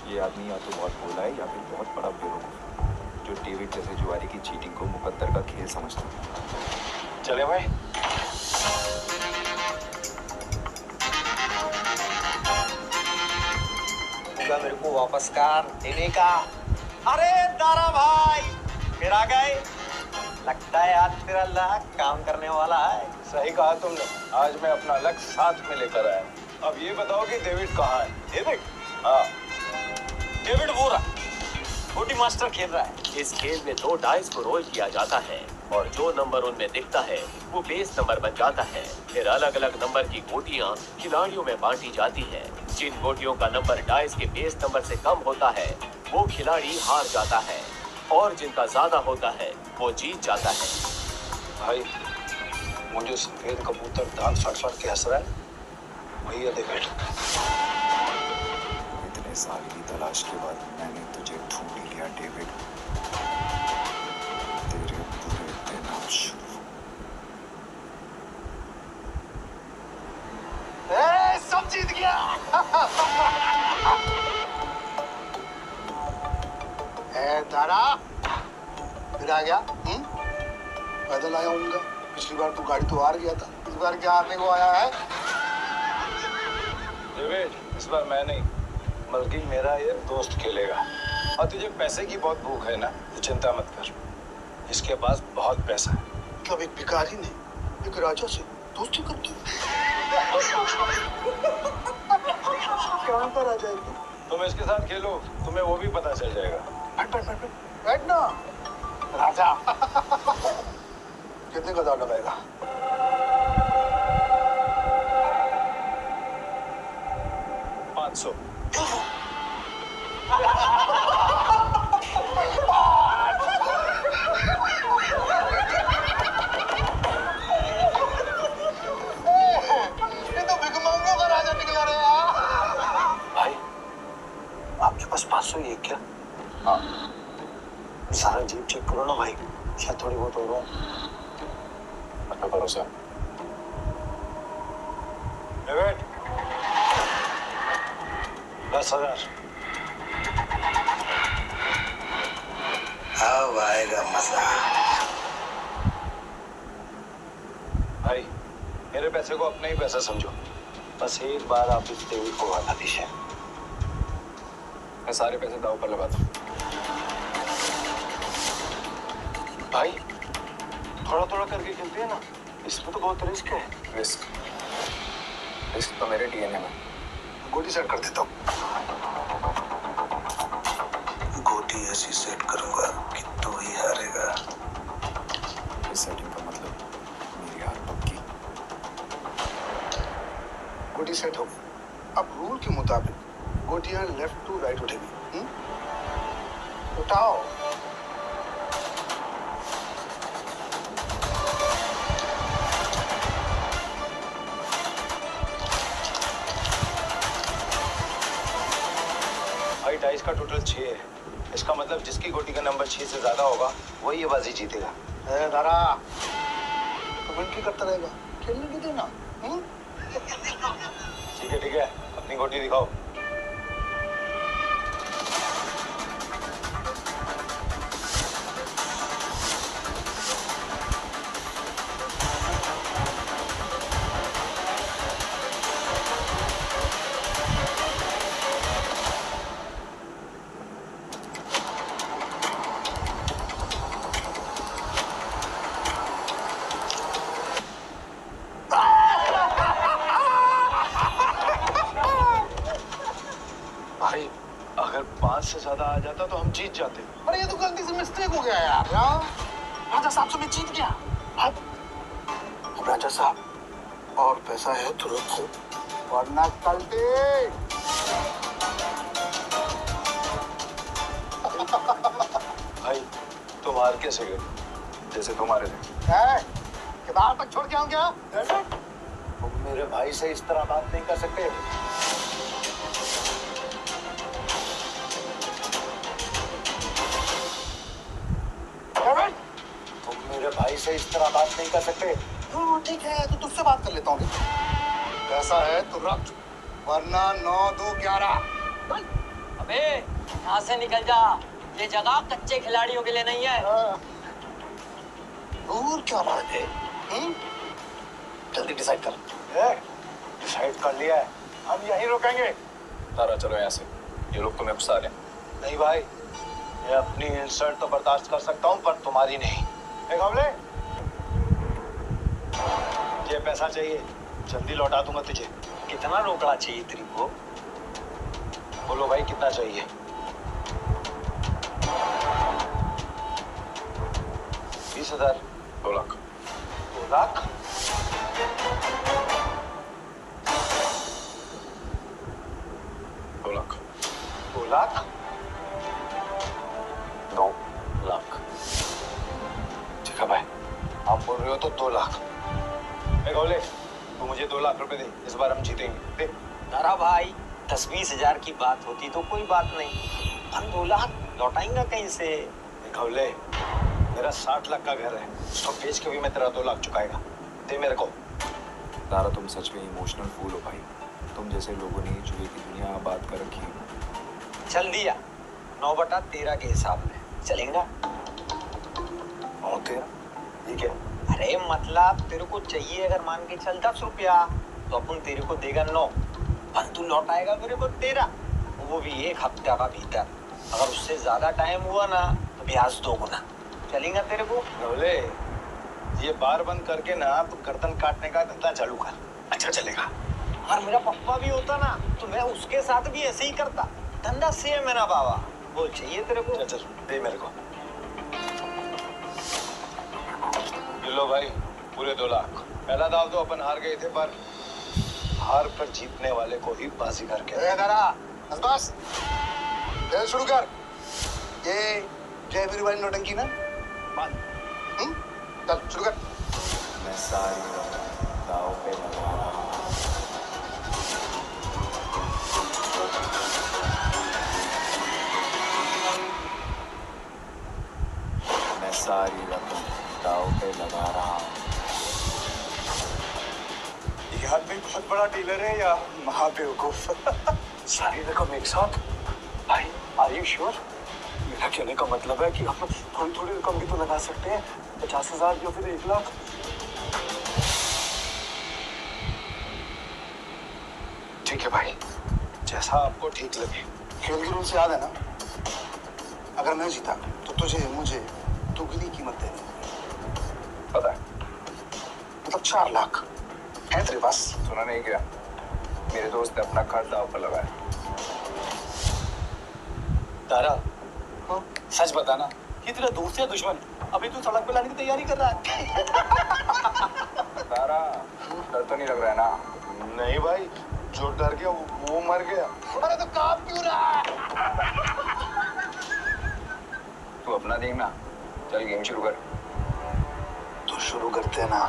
ये आदमी या तो बहुत भोला है या फिर बहुत बड़ा बेवकूफ जो डेविड जैसे जुआरी की चीटिंग को मुकद्दर का खेल समझता है। चले भाई। मेरे को वापस कार देने का। अरे दारा भाई, फिर आ गए। लगता है आज तेरा लक काम करने वाला है। सही कहा तुमने, आज मैं अपना लक साथ में लेकर आया। अब ये बताओ कि डेविड कहाँ है? डेविड? हाँ, डेविड वो रहा, छोटी मास्टर खेल रहा है। इस खेल में 2 डाइस को रोल किया जाता है और जो नंबर उनमें दिखता है वो बेस नंबर बन जाता है। फिर अलग अलग नंबर की गोटियां खिलाड़ियों में बांटी जाती है। जिन गोटियों का नंबर डाइस के बेस नंबर से कम होता है वो खिलाड़ी हार जाता है और जिनका ज्यादा होता है वो जीत जाता है। भाई मुझे सफेद कबूतर दांत फट के हंस रहा है, वही है डेविड। इतने साल की तलाश के बाद मैंने तुझे ढूंढ लिया डेविड। तेरे पूरे दिन अब शुरू। सब जीत गया। तारा फिर आ गया। पैदल आया हूँ। पिछली बार तू गाड़ी तो हार गया था, इस बार क्या हारने को आया है? डेविड, इस बार मैं नहीं बल्कि मेरा ये दोस्त खेलेगा। और तुझे पैसे की बहुत भूख है ना, तो चिंता मत कर, इसके पास बहुत पैसा है। कब एक भिखारी ने एक राजा से दोस्ती कर दी। कहाँ पर आ जाएगी? तुम इसके साथ खेलो, तुम्हें वो भी पता चल जाएगा। बैठ ना राजा। कितने का दाव लगाएगा? 500। ये तो भिखमंगों का राजा निकला रे यार। भाई आपके पास 500 ही है क्या? हाँ। सारा जीप चेक करो ना भाई, शायद थोड़ी बहुत हो रहा है। अपना भरोसा। डेविड, 10,000। अब आएगा मजा। भाई मेरे पैसे को अपना ही पैसा समझो, बस एक बार आप इस डेविड को बता दीजिए। मैं सारे पैसे दाव पर लगा दूं। भाई थोड़ा थोड़ा करके खेलते हैं ना, इसमें तो बहुत रिस्क है। रिस्क तो मेरे डीएनए में। गोटी सेट कर देता हूँ। गोटी ऐसी सेट करूंगा कि तू ही हारेगा। इस सेटिंग का मतलब मेरी हार पक्की। गोटी सेट हो। अब रूल के मुताबिक गोटियां लेफ्ट टू राइट उठेगी। उठाओ। भाई डाइस का टोटल 6 है। इसका मतलब जिसकी गोटी का नंबर 6 से ज्यादा होगा वही ये बाजी जीतेगा। दारा कमेंट क्यों करता रहेगा? खेलने की देना। ठीक है, अपनी गोटी दिखाओ। भाई अगर 5 से ज्यादा आ जाता तो हम जीत जाते। अरे ये तो गलती से मिस्टेक हो गया यार। राजा साहब से मैं जीत गया। अब राजा साहब और पैसा है तो रखो, वरना कल दे। भाई तुम हार कैसे गए? जैसे तुम्हारे थे। किताब तक छोड़ के आऊं क्या? तुम मेरे भाई से इस तरह बात नहीं कर सकते। तुम मेरे भाई से इस तरह बात नहीं कर सकते। ठीक है, तो तुझसे बात कर लेता हूँ। पैसा है तो रख, वरना 9 2 11। अबे यहाँ से निकल जा, ये जगह कच्चे खिलाड़ियों के लिए नहीं है। दूर क्या बात है? जल्दी डिसाइड कर। डिसाइड कर लिया है, हम यहीं रुकेंगे। तारा चलो यहाँ से, ये लोग तुम्हें फंसा रहे। नहीं भाई, मैं अपनी इंसल्ट तो बर्दाश्त कर सकता हूँ पर तुम्हारी नहीं। घबले, ये पैसा चाहिए, जल्दी लौटा दूंगा तुझे। कितना रोकड़ा चाहिए तेरे को? बोलो भाई कितना चाहिए? 20,000। 2 लाख। 2 लाख? 2 लाख। 2 लाख? 2 लाख। ठीक है भाई, आप बोल रहे हो तो 2 लाख। घबले, तू मुझे 2 लाख रुपए दे, इस बार हम जीतेंगे। दे। तारा भाई 10-20 हजार की बात होती तो कोई बात नहीं, हम 2 लाख लौटाएंगे कहीं से? घबले, मेरा 60 लाख का घर है, उसको बेच के भी मैं तेरा 2 लाख चुकाएगा। दे मेरे को। तारा तुम सच में इमोशनल फूल हो भाई। तुम जैसे लोगों ने जुए की दुनिया आबाद कर रखी है। चल दिया, 9/13 के हिसाब में चलेगा। और तेरा ठीक है? अरे मतलब तेरे को चाहिए अगर मान के चल 10 रुपया तो अपन तेरे को देगा 9, पर तू लौटाएगा मेरे को 13, वो भी 1 हफ्ते का भीतर। अगर उससे ज्यादा टाइम हुआ ना तो ब्याज 2 गुना। चलेगा तेरे को? घबले, ये बार बंद करके ना तू गर्दन काटने का धंधा चालू कर। अच्छा चलेगा। और मेरा पप्पा भी होता ना तो मैं उसके साथ भी ऐसे ही करता। धंधा सेम है ना बाबा। बोल चाहिए तेरे को? चल दे मेरे को। लो भाई, पूरे 2 लाख। पहला दाव तो अपन हार गए थे, पर हार कर जीतने वाले को ही बाजीगर कहते हैं। बस खेल शुरू कर। ये जय वीर वाली नौटंकी ना बंद। चल शुरू कर। मैं सारी दाव पे लगा रहा हूँ। मैं सारी रकम दाव पे लगा रहा हूँ। ये आदमी बहुत बड़ा डीलर है या महाबेवकूफ? सारी रकम एक साथ? भाई आर यू श्योर? मेरा कहने का मतलब है कि हम थोड़ी थोड़ी रकम भी तो लगा सकते हैं। 50,000 या फिर 1 लाख। ठीक है भाई, जैसा आपको ठीक लगे। खेल के रूल से याद है ना, अगर मैं जीता तो तुझे मुझे दुगनी कीमत देनी। पता है। मतलब 4 लाख है तेरे पास? सुना नहीं क्या? मेरे दोस्त ने अपना घर दांव पर लगाया। तारा, हाँ? सच बताना, ये तेरा दोस्त या दुश्मन? अभी तू सड़क पे लाने की तैयारी कर रहा है। तारा, डर तो नहीं लग रहा है ना? नहीं भाई, जो डर गया वो मर गया। अरे तो काम क्यों रहा है? तू अपना देखना, चल गेम शुरू कर। तो शुरू करते हैं ना।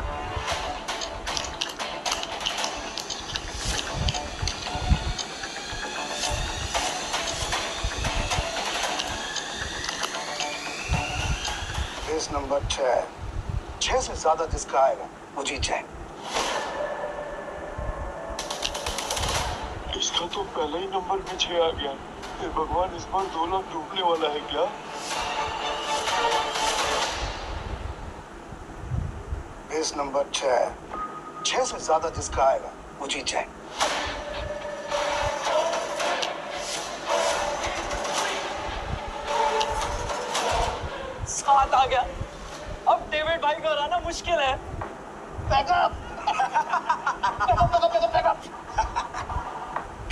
केस नंबर 6 से ज्यादा जिसका आएगा वो जीत जाए। इसका तो पहले ही नंबर में 6 आ गया। हे भगवान, इस बार 2 लाख डूबने वाला है क्या? केस नंबर 6 से ज्यादा जिसका आएगा वो जीत जाए। सात आ गया। अब डेविड भाई को हराना मुश्किल है। बैकअप!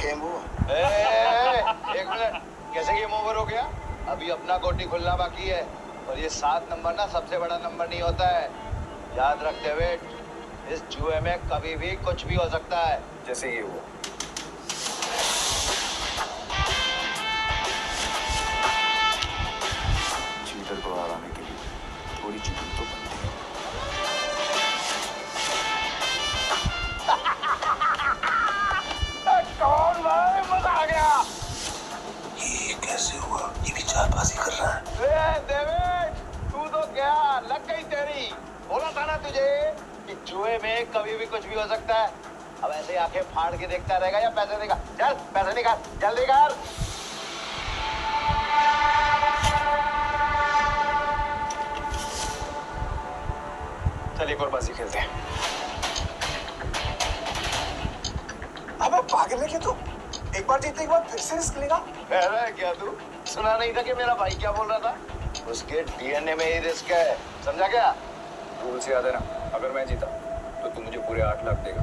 गेम हुआ। एक मिनट, कैसे गेम ओवर हो गया? अभी अपना गोटी खुलना बाकी है और ये 7 नंबर ना सबसे बड़ा नंबर नहीं होता है। याद रख डेविड, इस जुए में कभी भी कुछ भी हो सकता है। जैसे ये हुआ। चीटर को हराने के लिए थोड़ी चीटिंग तो बनती है। कौन भाई, मजा आ गया। ये कैसे हुआ? ये भी चालबाजी कर रहा है। डेविड, तू तो क्या लग गई तेरी। बोला था ना तुझे कि जुए में कभी भी कुछ भी हो सकता है। अब ऐसे आंखें फाड़ के देखता रहेगा या पैसे देगा? चल पैसे निकाल, जल्दी कर। चल एक और बाजी खेलते हैं। अबे पागल है क्या तू? एक बार जीतने के बाद फिर से रिस्क लेगा? कह रहा है क्या तू? सुना नहीं था कि मेरा भाई क्या बोल रहा था? उसके डीएनए में ही रिस्क है, समझा क्या? रूल से याद है ना, अगर मैं जीता तो तू मुझे पूरे 8 लाख देगा।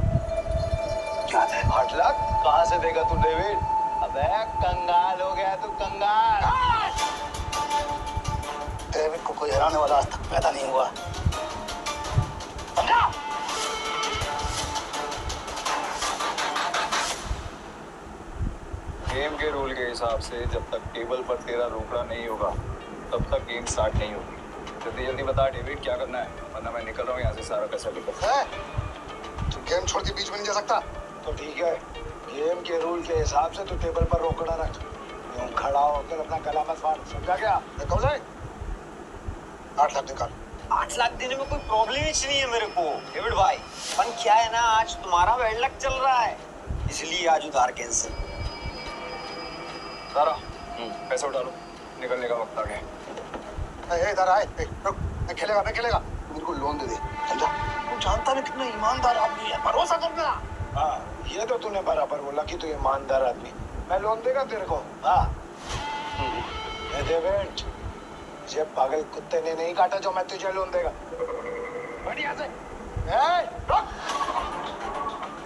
याद है। 8 लाख कहाँ से देगा तू डेविड? अबे कंगाल हो गया तू, कंगाल। डेविड को कोई हराने वाला आज तक पैदा नहीं हुआ। गेम के रूल के हिसाब से जब तक टेबल पर तेरा रोकड़ा नहीं होगा तब तक गेम स्टार्ट नहीं होगी। जल्दी जल्दी बता डेविड, क्या करना है, वरना मैं निकल रहा हूँ यहाँ से सारा पैसा लेकर। तू गेम छोड़ के बीच में नहीं जा सकता। तो ठीक है, गेम के रूल के हिसाब से तू टेबल पर रोकड़ा रख। यूं खड़ा होकर अपना गला मत फाड़, समझा क्या? देखो से 8 लाख निकाल। 8 लाख देने में कोई प्रॉब्लम ही नहीं है मेरे को डेविड भाई। पर क्या है ना, आज तुम्हारा बैड लक चल रहा है, इसलिए आज उधार कैंसिल। सारा पैसा उठा लो, निकलने का वक्त आ गया। इधर आए, रुक। मैं खेलेगा। मेरे को लोन दे दे, समझा? तू जानता है कितना ईमानदार आदमी है, भरोसा करना। हाँ, ये तो तूने बराबर बोला कि तू ईमानदार आदमी। मैं लोन देगा तेरे को? हाँ। डेविड, ये पागल कुत्ते ने नहीं काटा जो मैं तुझे लोन देगा। बढ़िया से। रुक।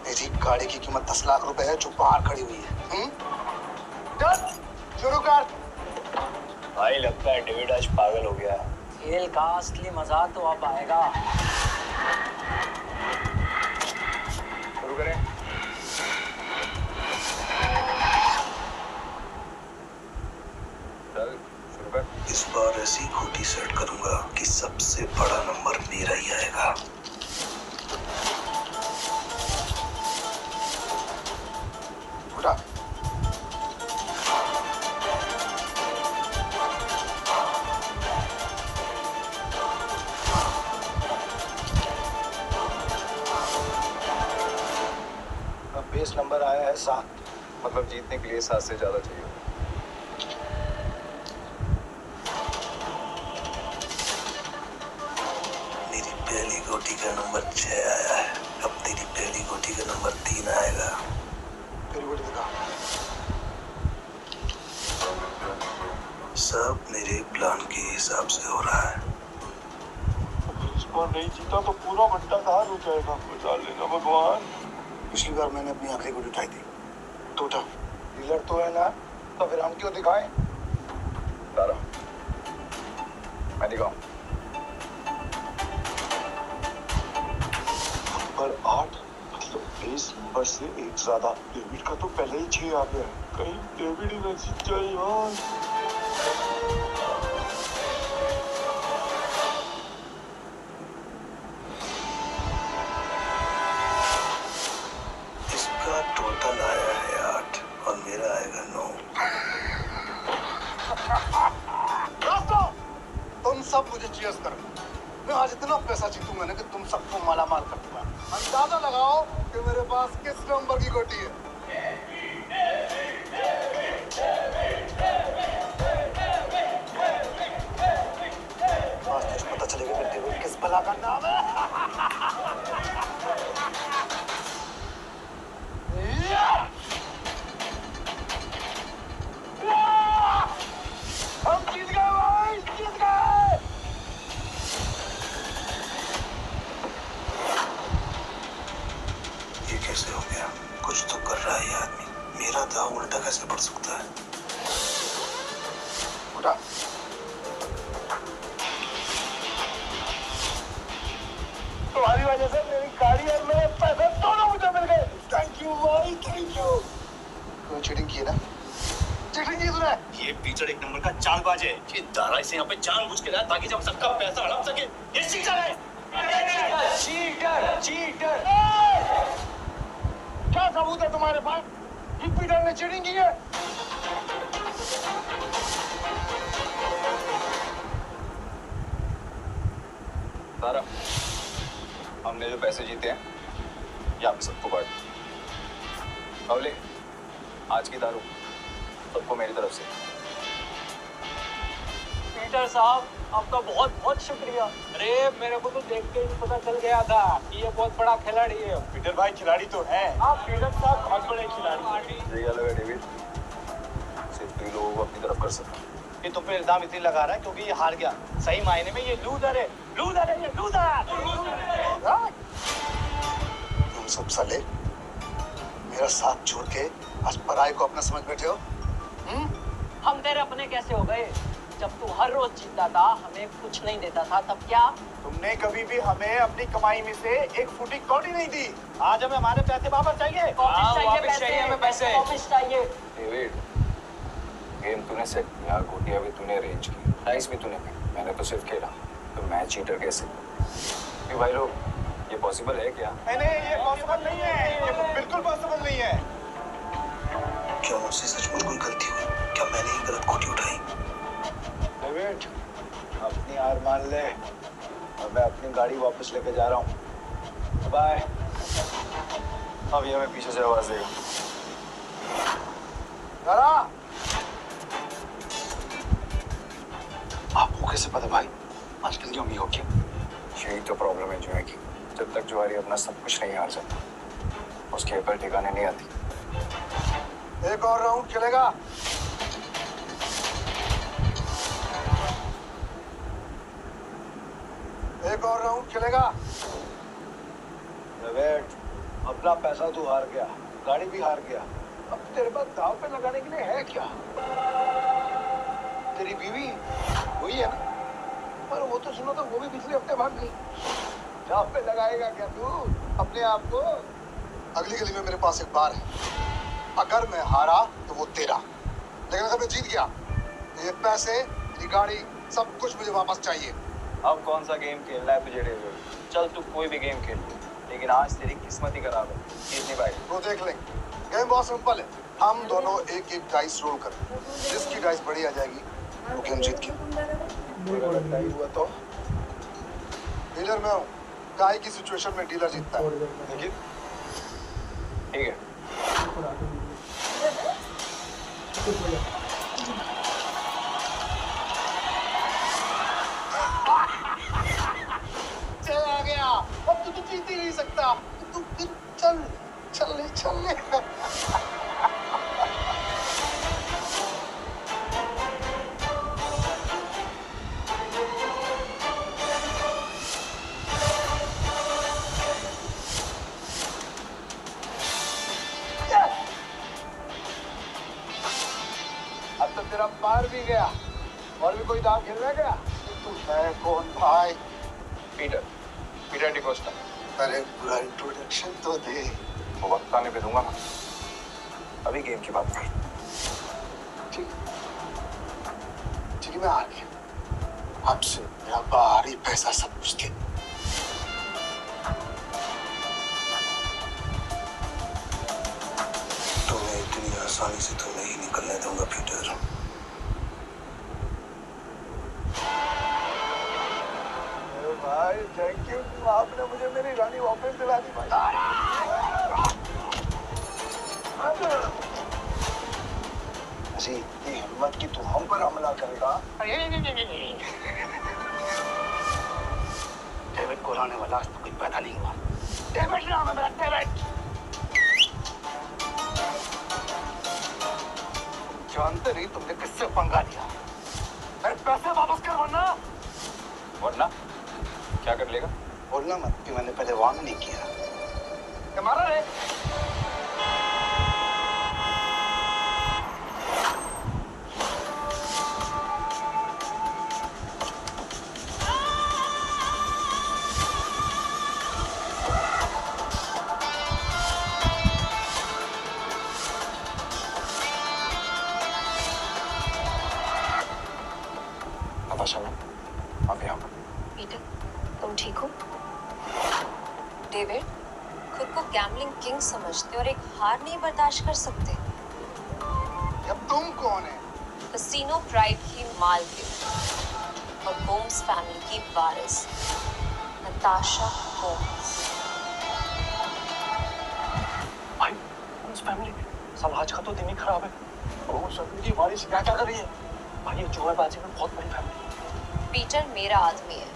तेरी गाड़ी की कीमत 10 लाख रुपए है जो बाहर खड़ी हुई है। चल शुरू कर। भाई लगता है डेविड आज पागल हो गया है। खेल का असली मजा तो अब आएगा। शुरू करें। चल शुरू कर। इस बार ऐसी खूटी सेट करूंगा कि सबसे बड़ा नंबर मेरा ही आएगा। उठा। बेस नंबर आया है 7। मतलब जीतने के लिए 7 से ज्यादा चाहिए। मेरी पहली गोटी का नंबर 6 आया है। अब तेरी पहली गोटी का नंबर 3 आएगा। तेरी गोटी दिखा। सब मेरे प्लान के हिसाब से हो रहा है। बार नहीं जीता तो पूरा बंटा कहाँ हो जाएगा, बचा लेना भगवान। पिछली बार मैंने अपनी आखिरी गुड़ी उठाई थी, टूटा। डीलर तो है ना, तो फिर हम क्यों दिखाएं? तारा, मैं दिखाऊं? नंबर 8 मतलब 20 नंबर से एक ज्यादा। डेविड का तो पहले ही 6 आ गया, कहीं डेविड ही न जीत जाए यार। इसका टोटल आया है 8 और मेरा आएगा 9। दोस्तों, तुम सब मुझे चीयर्स करो। मैं आज इतना पैसा जीतूंगा ना कि तुम सबको मालामाल कर दूंगा। अंदाजा लगाओ कि मेरे पास किस नंबर की गोटी है। आज तुझे पता चलेगा कि डेविड किस भला का नाम है। हम जीत गए भाई, जीत गए। ये कैसे हो गया? कुछ तो कर रहा है ये आदमी। मेरा दाव उल्टा कैसे पड़ सकता है? उठा। तुम्हारी वजह से मेरी गाड़ी और मेरे पैसे दोनों मुझे मिल गए। थैंक यू भाई, थैंक यू। तूने चीटिंग की ना? चीटिंग की तूने? ये पीछड़ एक नंबर का चालबाज है। ये दारा इसे यहाँ पे जानबूझ के लाया ताकि जब सबका पैसा हड़प सके। ये चीटर है। Cheater, cheater. क्या सबूत है तुम्हारे पास? ये पीटर ने चीटिंग की है? तारा, हमने जो पैसे जीते हैं ये आप सबको बांट। अवले, आज की दारू सबको मेरी तरफ से। पीटर साहब, आपका बहुत बहुत शुक्रिया। अरे मेरे को तो देख के ही पता चल गया था कि ये बहुत बड़ा खिलाड़ी है। पीटर भाई खिलाड़ी तो है। आप पीटर साहब बहुत बड़े खिलाड़ी हैं। ये क्या लगा डेविड? सिर्फ 3 लोगों को अपनी तरफ कर सकता। ये तुम पे इल्जाम इसलिए लगा रहा है क्योंकि ये हार गया। सही मायने में ये लूजर है, लूजर है, ये लूजर। तुम सब साले मेरा साथ छोड़ के आज पराये को अपना समझ बैठे हो। हम तेरे अपने कैसे हो गए? जब तू हर रोज जीतता था, हमें कुछ नहीं देता था, तब क्या? तुमने कभी भी हमें अपनी कमाई में से एक फुटी कौड़ी नहीं दी। आज हमें हमारे पैसे वापस चाहिए। वापस चाहिए हमें पैसे, वापस चाहिए। डेविड, गेम तूने सेट किया, गोटियां भी तूने अरेंज की, प्राइस भी तूने की, मैंने तो सिर्फ खेला। तो मैं चीटर कैसे? क्यों भाई लोग, ये पॉसिबल है क्या? नहीं, ये पॉसिबल नहीं है। ये बिल्कुल पॉसिबल नहीं है। क्या मुझसे सचमुच कोई गलती हुई? क्या मैंने ही गलत गोटी उठाई? डेविड, अपनी हार मान ले और मैं अपनी गाड़ी वापस लेके जा रहा हूँ। बाय। अब ये हमें पीछे से आवाज देगा। आपको कैसे पता भाई? आजकल क्यों नहीं हो क्या? यही तो प्रॉब्लम है जो है कि जब तक जुआरी अपना सब कुछ नहीं हार सकता, उसकी अकल ठिकाने नहीं आती। एक और राउंड खेलेगा। एक और राउंड खेलेगा। डेविड, अपना पैसा तू हार गया, गाड़ी भी हार गया। अब तेरे पास दाव पे लगाने के लिए है क्या? तेरी बीवी वही है ना? पर वो तो सुनो तो वो भी पिछले हफ्ते भाग गई। दाव पे लगाएगा क्या तू अपने आप को? अगली गली में मेरे पास एक बार है। अगर मैं हारा तो वो तेरा, लेकिन अगर मैं जीत गया तो ये पैसे, ये गाड़ी, सब कुछ मुझे वापस चाहिए। अब कौन सा गेम खेलना है तुझे डेविड? चल तू कोई भी गेम खेल, लेकिन आज तेरी किस्मत ही खराब है। जीतनी भाई वो देख लेंगे। गेम बहुत सिंपल है। हम दोनों एक एक डाइस रोल करें, जिसकी डाइस बड़ी आ जाएगी वो गेम जीत गया। हुआ तो डीलर मैं हूँ, गाय की सिचुएशन में डीलर जीतता है। देखिए, ठीक है। चल आ गया। अब तू तो जीत ही नहीं सकता। तू फिर चल चल ले चल ले। अब तो तेरा पार भी गया। और भी कोई दाव खेलने गया? तू है कौन भाई? पीटर डिकोस्टा। अरे पूरा इंट्रोडक्शन तो दे। वो वक्त आने पे दूंगा ना, अभी गेम की बात कर। ठीक है, मैं आ गया। आपसे मेरा बाहरी पैसा सब कुछ दे। तुम्हें इतनी आसानी से तो नहीं निकलने दूंगा पीटर। भाई थैंक यू, आपने मुझे मेरी रानी वापस दिला दी भाई। ऐसी इतनी हिम्मत की तू हम पर हमला करेगा? डेविड को हराने वाला आज तो कोई पैदा नहीं हुआ। डेविड नाम है मेरा, डेविड। जानते नहीं तुमने किससे पंगा लिया। मेरे पैसे वापस कर वरना क्या कर लेगा? बोलना मत कि मैंने पहले वार्न नहीं किया। क्या मारा रे? पीटर, तुम ठीक हो? डेविड, खुद को गैम्बलिंग किंग समझते और एक हार नहीं बर्दाश्त कर सकते। अब तुम कौन है? कसीनो प्राइड की मालकिन और होम्स फैमिली की वारिस नताशा होम्स। भाई होम्स फैमिली, साल आज का तो दिन ही खराब है। होम्स फैमिली की वारिस क्या कर रही है? भाई ये जुएबाजी में बहुत बड़ी फैमिली। पीटर मेरा आदमी है।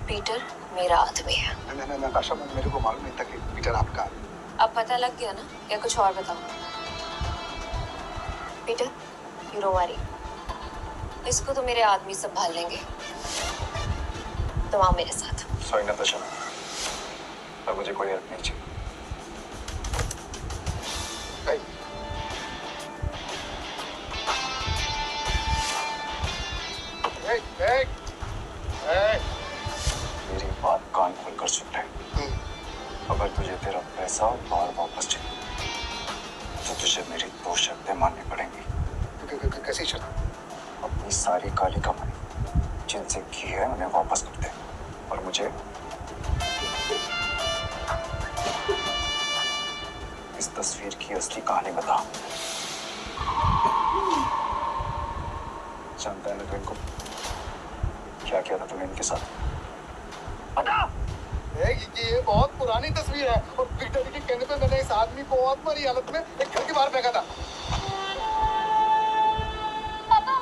पीटर मेरा आदमी है। नहीं नताशा, मेरे को मालूम नहीं था कि पीटर आपका। अब पता लग गया ना? या कुछ और बताओ? पीटर, यू डोंट वरी, इसको तो मेरे आदमी संभाल लेंगे। तुम आओ मेरे साथ। सॉरी नताशा, पर मुझे कोई हेल्प नहीं चाहिए। मेरी बात कान खोलकर सुन ले। अगर तुझे तेरा पैसा बार वापस चाहिए तो तुझे मेरी 2 शर्तें माननी पड़ेंगी। कैसी शर्त? अपनी सारी काली कमाई जिनसे की है उन्हें वापस कर दे, और मुझे इस तस्वीर की असली कहानी बता। जानता है ना तो इनको क्या किया था तुमने इनके साथ? बता। ये बहुत पुरानी तस्वीर है और बिग डैडी के कहने पे मैंने इस आदमी को बहुत बुरी हालत में एक घर के बाहर फेंका था। पापा,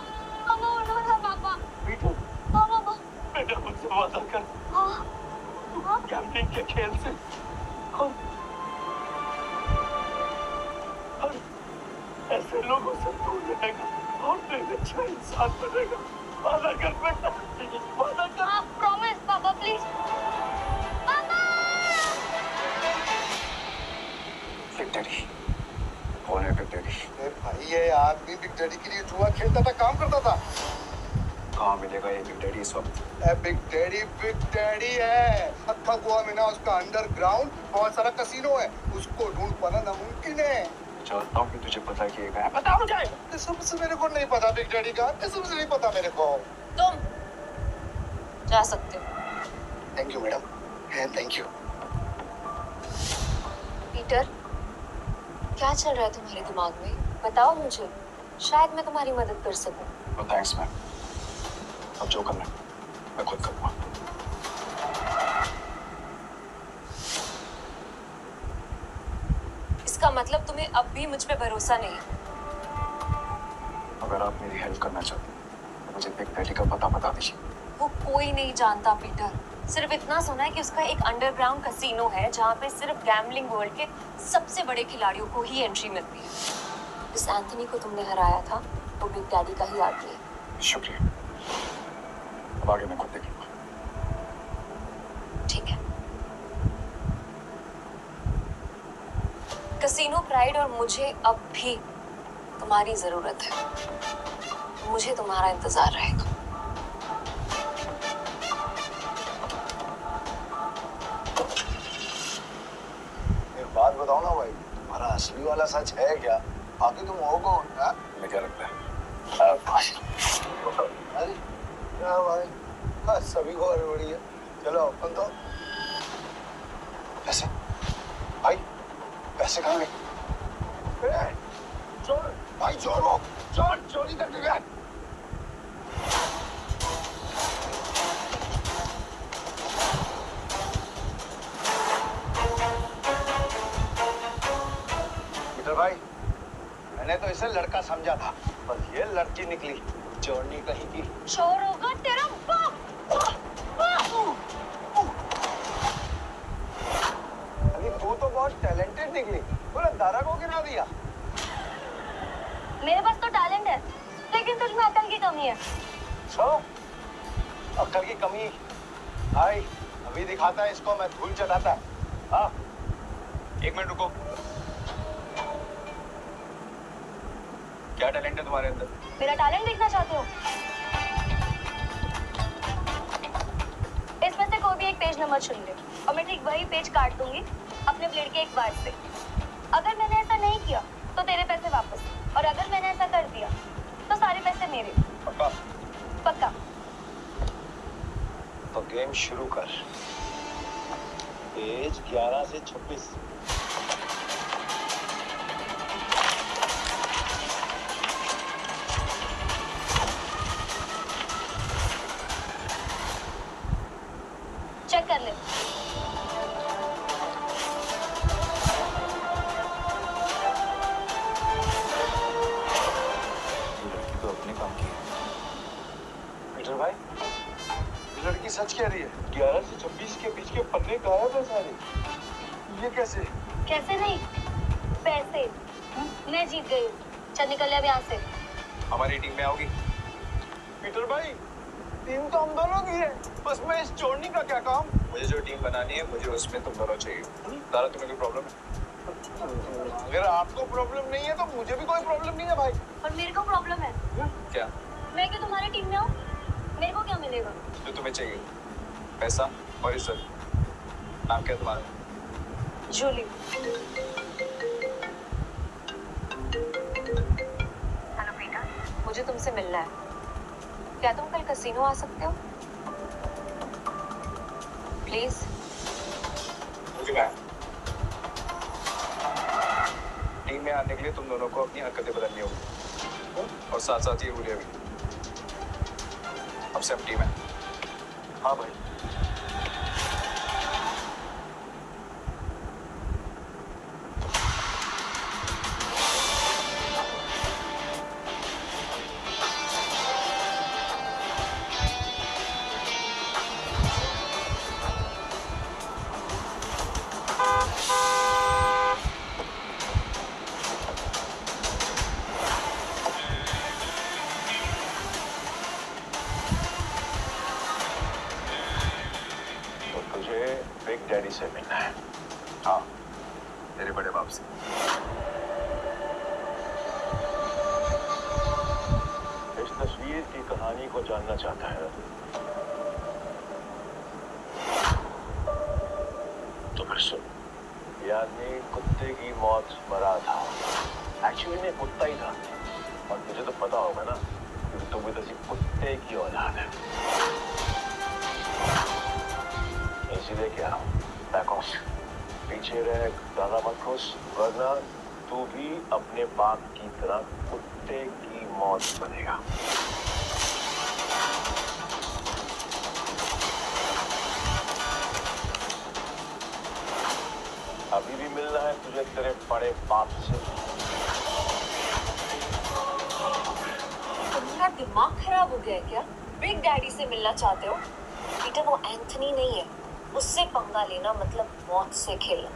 पापा उठो ना पापा। पीटर, पापा, बेटा मुझसे वादा कर। हाँ? गैम्बलिंग के खेल से और ऐसे लोगों से दूर रहेगा और तू एक अच्छा इंसान बनेगा। वादा कर बेटा, वादा कर। हाँ, प्रॉमिस पापा प्लीज। पापा! बिग डैडी, कौन है बिग डैडी? भाई ये आदमी बिग डैडी के लिए जुआ खेलता था, काम करता था। कहाँ मिलेगा ये बिग डैडी इस वक्त? बिग डैडी है। हत्था गोवा में ना उसका अंडरग्राउंड बहुत सारा कसीनो है, उसको ढूंढ पाना नामुमकिन है। चाहता हूँ कि तुझे पता कि ये गया। बता मुझे। कसम से मेरे को नहीं पता बिग डैडी का, कसम से नहीं पता मेरे को। तुम जा सकते हो। Thank you madam, thank you. Peter, क्या चल रहा है तुम्हारे दिमाग में? बताओ मुझे, शायद मैं तुम्हारी मदद कर सकूं। थैंक्स मैम, अब जो करना है मैं खुद करूँगा। इसका मतलब तुम्हें अब भी मुझ पे भरोसा नहीं? अगर आप मेरी हेल्प करना चाहते हैं तो मुझे बिग डैडी का पता बता दीजिए। वो कोई नहीं जानता पीटर, सिर्फ इतना सुना है कि उसका एक अंडरग्राउंड कसीनो है जहाँ पे सिर्फ गैम्बलिंग वर्ल्ड के सबसे बड़े खिलाड़ियों को ही एंट्री मिलती है। जिस एंथनी को तुमने हराया था वो बिग डैडी का ही आदमी है। शुक्रिया, अब आगे मैं खुद देख लूँगा। ठीक है, कसीनो प्राइड और मुझे अब भी तुम्हारी जरूरत है। मुझे तुम्हारा इंतजार रहेगा। एक बात बताओ ना भाई, तुम्हारा असली वाला सच है क्या? आखिर तुम हो कौन? तुम्हें क्या लगता है? अरे क्या भाई, हाँ, सभी को हड़बड़ी है। चलो अपन तो पैसे, भाई पैसे कहाँ गए? चोर भाई, चोर हो, चोर चोरी करने गया। पीटर भाई, मैंने तो इसे लड़का समझा था, बस ये लड़की निकली चोरनी कहीं की। चोर होगा तेरा बाप। अरे तू तो बहुत टैलेंटेड निकली, पूरा दारा को गिरा दिया। मेरे पास तो टैलेंट है, लेकिन तुझ में अकल की कमी है। सो अकल की कमी भाई, अभी दिखाता है इसको मैं धूल चटाता है। हाँ, एक मिनट रुको। क्या टैलेंट है तुम्हारे अंदर? मेरा टैलेंट देखना चाहते हो? इसमें से कोई भी एक पेज नंबर चुन ले और मैं ठीक वही पेज काट दूंगी अपने ब्लेड के एक वार से। अगर मैंने ऐसा नहीं किया तो तेरे पैसे वापस, और अगर मैंने ऐसा कर दिया तो सारे पैसे मेरे। पक्का? पक्का। तो गेम शुरू कर। पेज 11 से 26। चेक कर ले। लड़की तो अपने काम की है। पीटर भाई, लड़की सच कह रही है। 11 से 26 के बीच के पन्ने गायब है सारे। ये कैसे? कैसे नहीं, पैसे मैं जीत गई। चल निकल ले अब यहाँ से। हमारी टीम में आओगी? पीटर भाई, टीम तो हम दोनों की है, बस मैं इस चोरनी का क्या काम? मुझे जो टीम बनानी है, मुझे उसमें तुम दोनों चाहिए। दारा, तुम्हें कोई प्रॉब्लम है? अगर आपको प्रॉब्लम नहीं है तो मुझे भी कोई प्रॉब्लम नहीं है भाई। और मेरे को प्रॉब्लम है। क्या? मैं क्यों तुम्हारी टीम में हूँ? मेरे को क्या मिलेगा? जो तुम्हें चाहिए, पैसा और इज्जत। नाम क्या तुम्हारा? जूली। हेलो पीटर, मुझे तुमसे मिलना है। क्या तुम कल कसीनो आ सकते हो? प्लीज। टीम में आने के लिए तुम दोनों को अपनी हरकतें बदलनी होगी, और साथ साथ ये हुलिया भी। अब से हम टीम है। हाँ भाई। बिग डैडी से मिलना है। हाँ, तेरे बड़े बाप से। इस तस्वीर की कहानी को जानना चाहता है तो फिर सुन। ये आदमी कुत्ते की मौत मरा था। एक्चुअली में कुत्ता ही था, और मुझे तो पता होगा ना, क्योंकि तुम भी किसी कुत्ते की औलाद है। इसीलिए क्या बैक ऑफ, पीछे रह, ज्यादा मत खुश, वरना तू भी अपने बाप की तरह कुत्ते की मौत बनेगा। अभी भी मिलना है तुझे तेरे बड़े बाप से। तुम्हारा दिमाग खराब हो गया है क्या? बिग डैडी से मिलना चाहते हो? पीटर, वो एंथनी नहीं है। उससे पंगा लेना मतलब मौत से खेलना।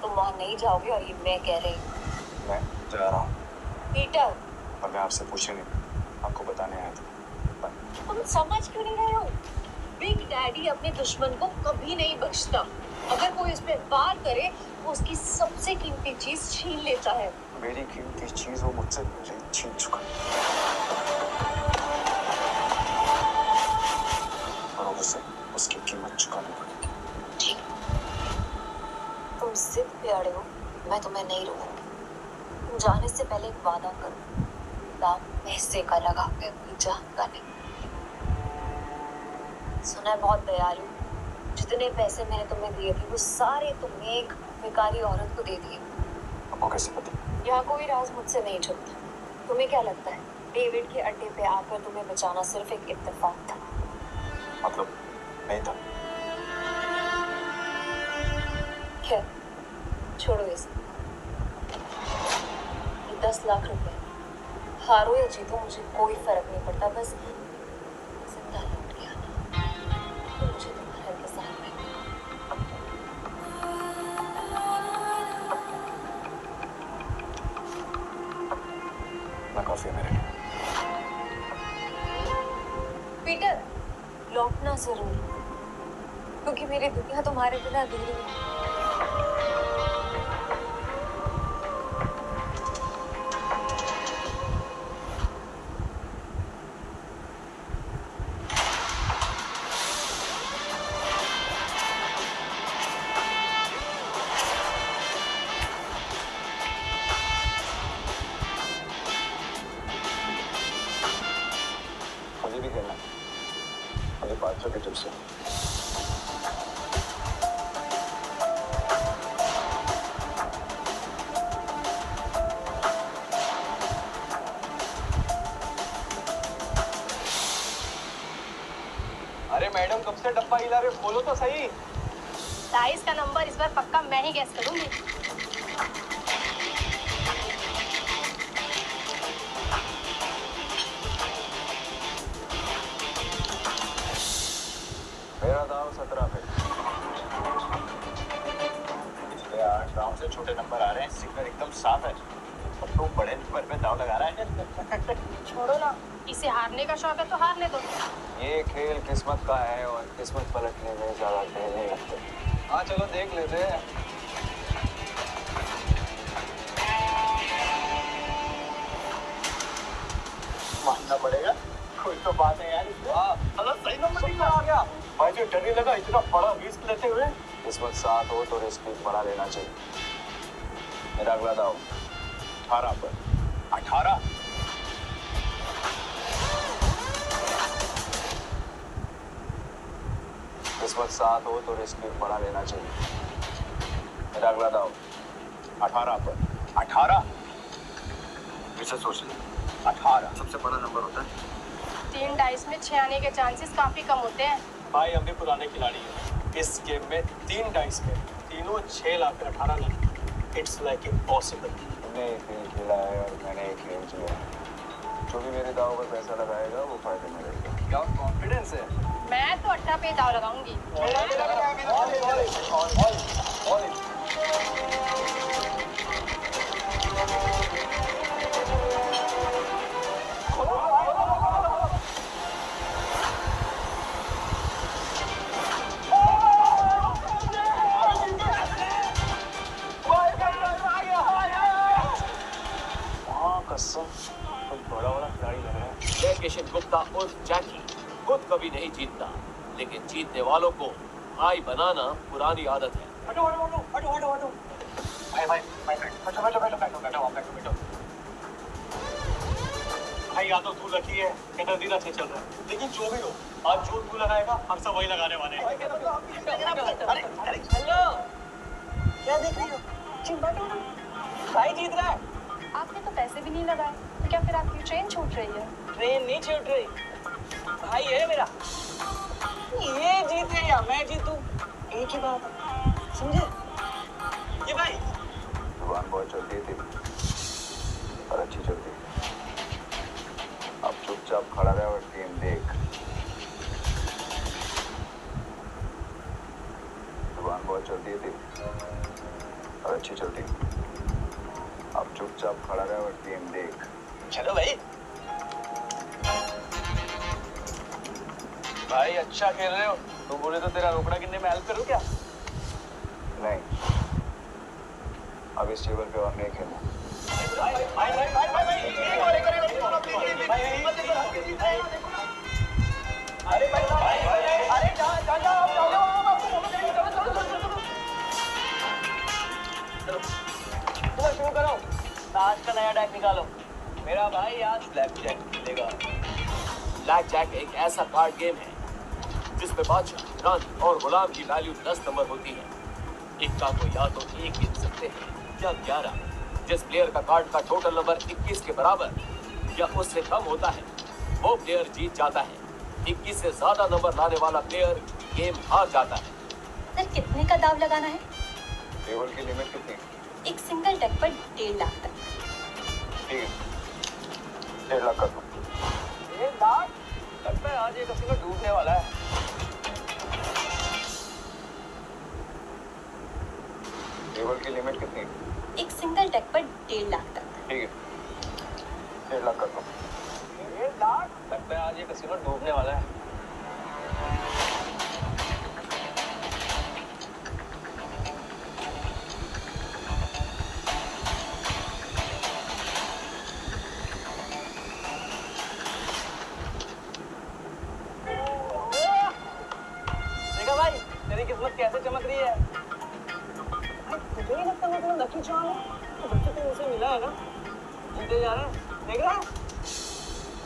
तुम वहां नहीं जाओगे, और ये मैं कह रही हूँ। मैं जा रहा हूँ। पीटर, और मैं आपसे पूछे नहीं, आपको बताने आया था। तुम समझ क्यों नहीं रहे हो? बिग डैडी अपने दुश्मन को कभी नहीं बख्शता। अगर कोई उस पर वार करे वो उसकी सबसे कीमती चीज छीन लेता है। मेरी कीमती चीज वो मुझसे छीन चुका और मुझसे उसकी कीमत चुकानी पड़ेगी। ठीक, तुम जिद पे अड़े हो, मैं तुम्हें नहीं रोकूंगी। तुम जाने से पहले एक वादा करो, दाम पैसे का लगा के अपनी जान का नहीं। सुना है बहुत दयालु, जितने पैसे मैंने तुम्हें दिए थे वो सारे तुमने एक भिखारी औरत को दे दिए। आपको कैसे पता? यहाँ कोई राज मुझसे नहीं छुपता। तुम्हें क्या लगता है डेविड के अड्डे पे आकर तुम्हें बचाना सिर्फ एक इत्तेफाक था? मतलब नहीं था। खैर छोड़ो इसे। 10 लाख रुपए हारो या जीतो मुझे कोई फर्क नहीं पड़ता, बस जिंदा लौट के आना। तो मुझे तुम्हारे इंतजार में। मैं काफी मेरे लिए। पीटर, लौटना जरूर, क्योंकि मेरी दुनिया तुम्हारे बिना अधूरी है। मुझे भी खेलना, मुझे बात करके तुझसे। अरे मैडम कब से डब्बा हिला रहे, खोलो तो सही। डाइस का नंबर इस बार पक्का मैं ही गैस करूंगी। मेरा दाव 17 पे। पिछले 8 राउंड से छोटे नंबर आ रहे हैं, सिग्नल एकदम साफ है और तू बड़े नंबर पे दाव लगा रहा है। छोड़ो ना, इसे हारने का शौक है तो हारने दो। ये खेल किस्मत का है और किस्मत पलटने में ज्यादा देर नहीं लगते। हाँ चलो देख लेते हैं। मानना पड़ेगा, कोई तो बात है यार इसमें। हाँ हेलो, सही नंबर नहीं आ गया भाई, जो डर नहीं लगा इतना बड़ा रिस्क लेते हुए। किस्मत साथ हो तो रिस्क बड़ा लेना चाहिए। मेरा अगला दाव 18 पर। 18। किस्मत साथ हो तो रिस्क भी बड़ा लेना चाहिए। मेरा अगला दाव 18 पर। 18। इसे सोच ले, 18 सबसे बड़ा नंबर होता है। 3 डाइस में 6 आने के चांसेस काफी कम होते हैं। भाई हम भी पुराने खिलाड़ी हैं। इस गेम में 3 डाइस में तीनों 6 lakh 18 lakh. It's like impossible. तुमने एक खेल खेला है और मैंने एक खेल जिया है। जो भी मेरे दाव पर पैसा लगाएगा वो फायदे में रहेगा। क्या कॉन्फिडेंस है? मैं तो 18 पे दाव लगाऊंगी। मैं किशन गुप्ता उर्फ जैकी खुद कभी नहीं जीतता, लेकिन जीतने वालों को भाई बनाना पुरानी आदत है। हटो हटो हटो हटो हटो हटो भाई भाई भाई बैठो बैठो बैठो बैठो बैठो आप बैठो बैठो भाई। या तो तू लकी है कि नजदीक से चल रहा है, लेकिन जो भी हो आज जो तू लगाएगा हम सब वही लगाने वाले हैं। हेलो, क्या देख रही हो? भाई जीत रहा है। आपने तो पैसे भी नहीं लगाए, तो क्या फिर आपकी ट्रेन छूट रही है? ट्रेन नहीं छूट रही, भाई है मेरा। ये जीते या मैं जीतूं, एक ही बात है, समझे? ये भाई जुबान बहुत चलती थी और अच्छी चलती। अब चुपचाप खड़ा रहे और गेम देख। जुबान बहुत चलती थी और अच्छी चलती। अब चुपचाप खड़ा रहे और गेम देख। चलो भाई। भाई अच्छा खेल रहे हो, तुम बोले तो तेरा रोकड़ा गिनने में हेल्प करूं क्या? नहीं, अब इस टेबल पे और नहीं खेलना। शुरू करो, आज का नया डेक निकालो। मेरा भाई आज ब्लैक जैक खेलेगा। ब्लैक जैक एक ऐसा कार्ड गेम है जिसमें बादशाह, रानी और गुलाम की वैल्यू 10 नंबर होती है। इक्का को या तो 1 गिन सकते हैं या 11। जिस प्लेयर का कार्ड का टोटल नंबर 21 के बराबर या उससे कम होता है वो प्लेयर जीत जाता है। 21 से ज्यादा नंबर लाने वाला प्लेयर गेम हार जाता है। सर कितने का दाव लगाना है? टेबल की लिमिट कितनी? एक सिंगल डेक पर 1.5 लाख तक। ठीक है, 1.5 लाख कर दो। 1 लाख? लगता है आज ये कसीनो डूबने वाला है। टेबल की लिमिट कितनी? एक सिंगल डेक पर 1.5 लाख तक। ठीक है, 1.5 लाख कर दो। 1 लाख? लगता है आज ये कसीनो डूबने वाला है। देखा भाई, तेरी किस्मत कैसे चमक रही है। तुझे नहीं लगता मैं तुम्हें लकी चार्म हूँ? तो बच्चे तो मुझसे मिला है ना, जीते जा रहे हैं, देख रहा है?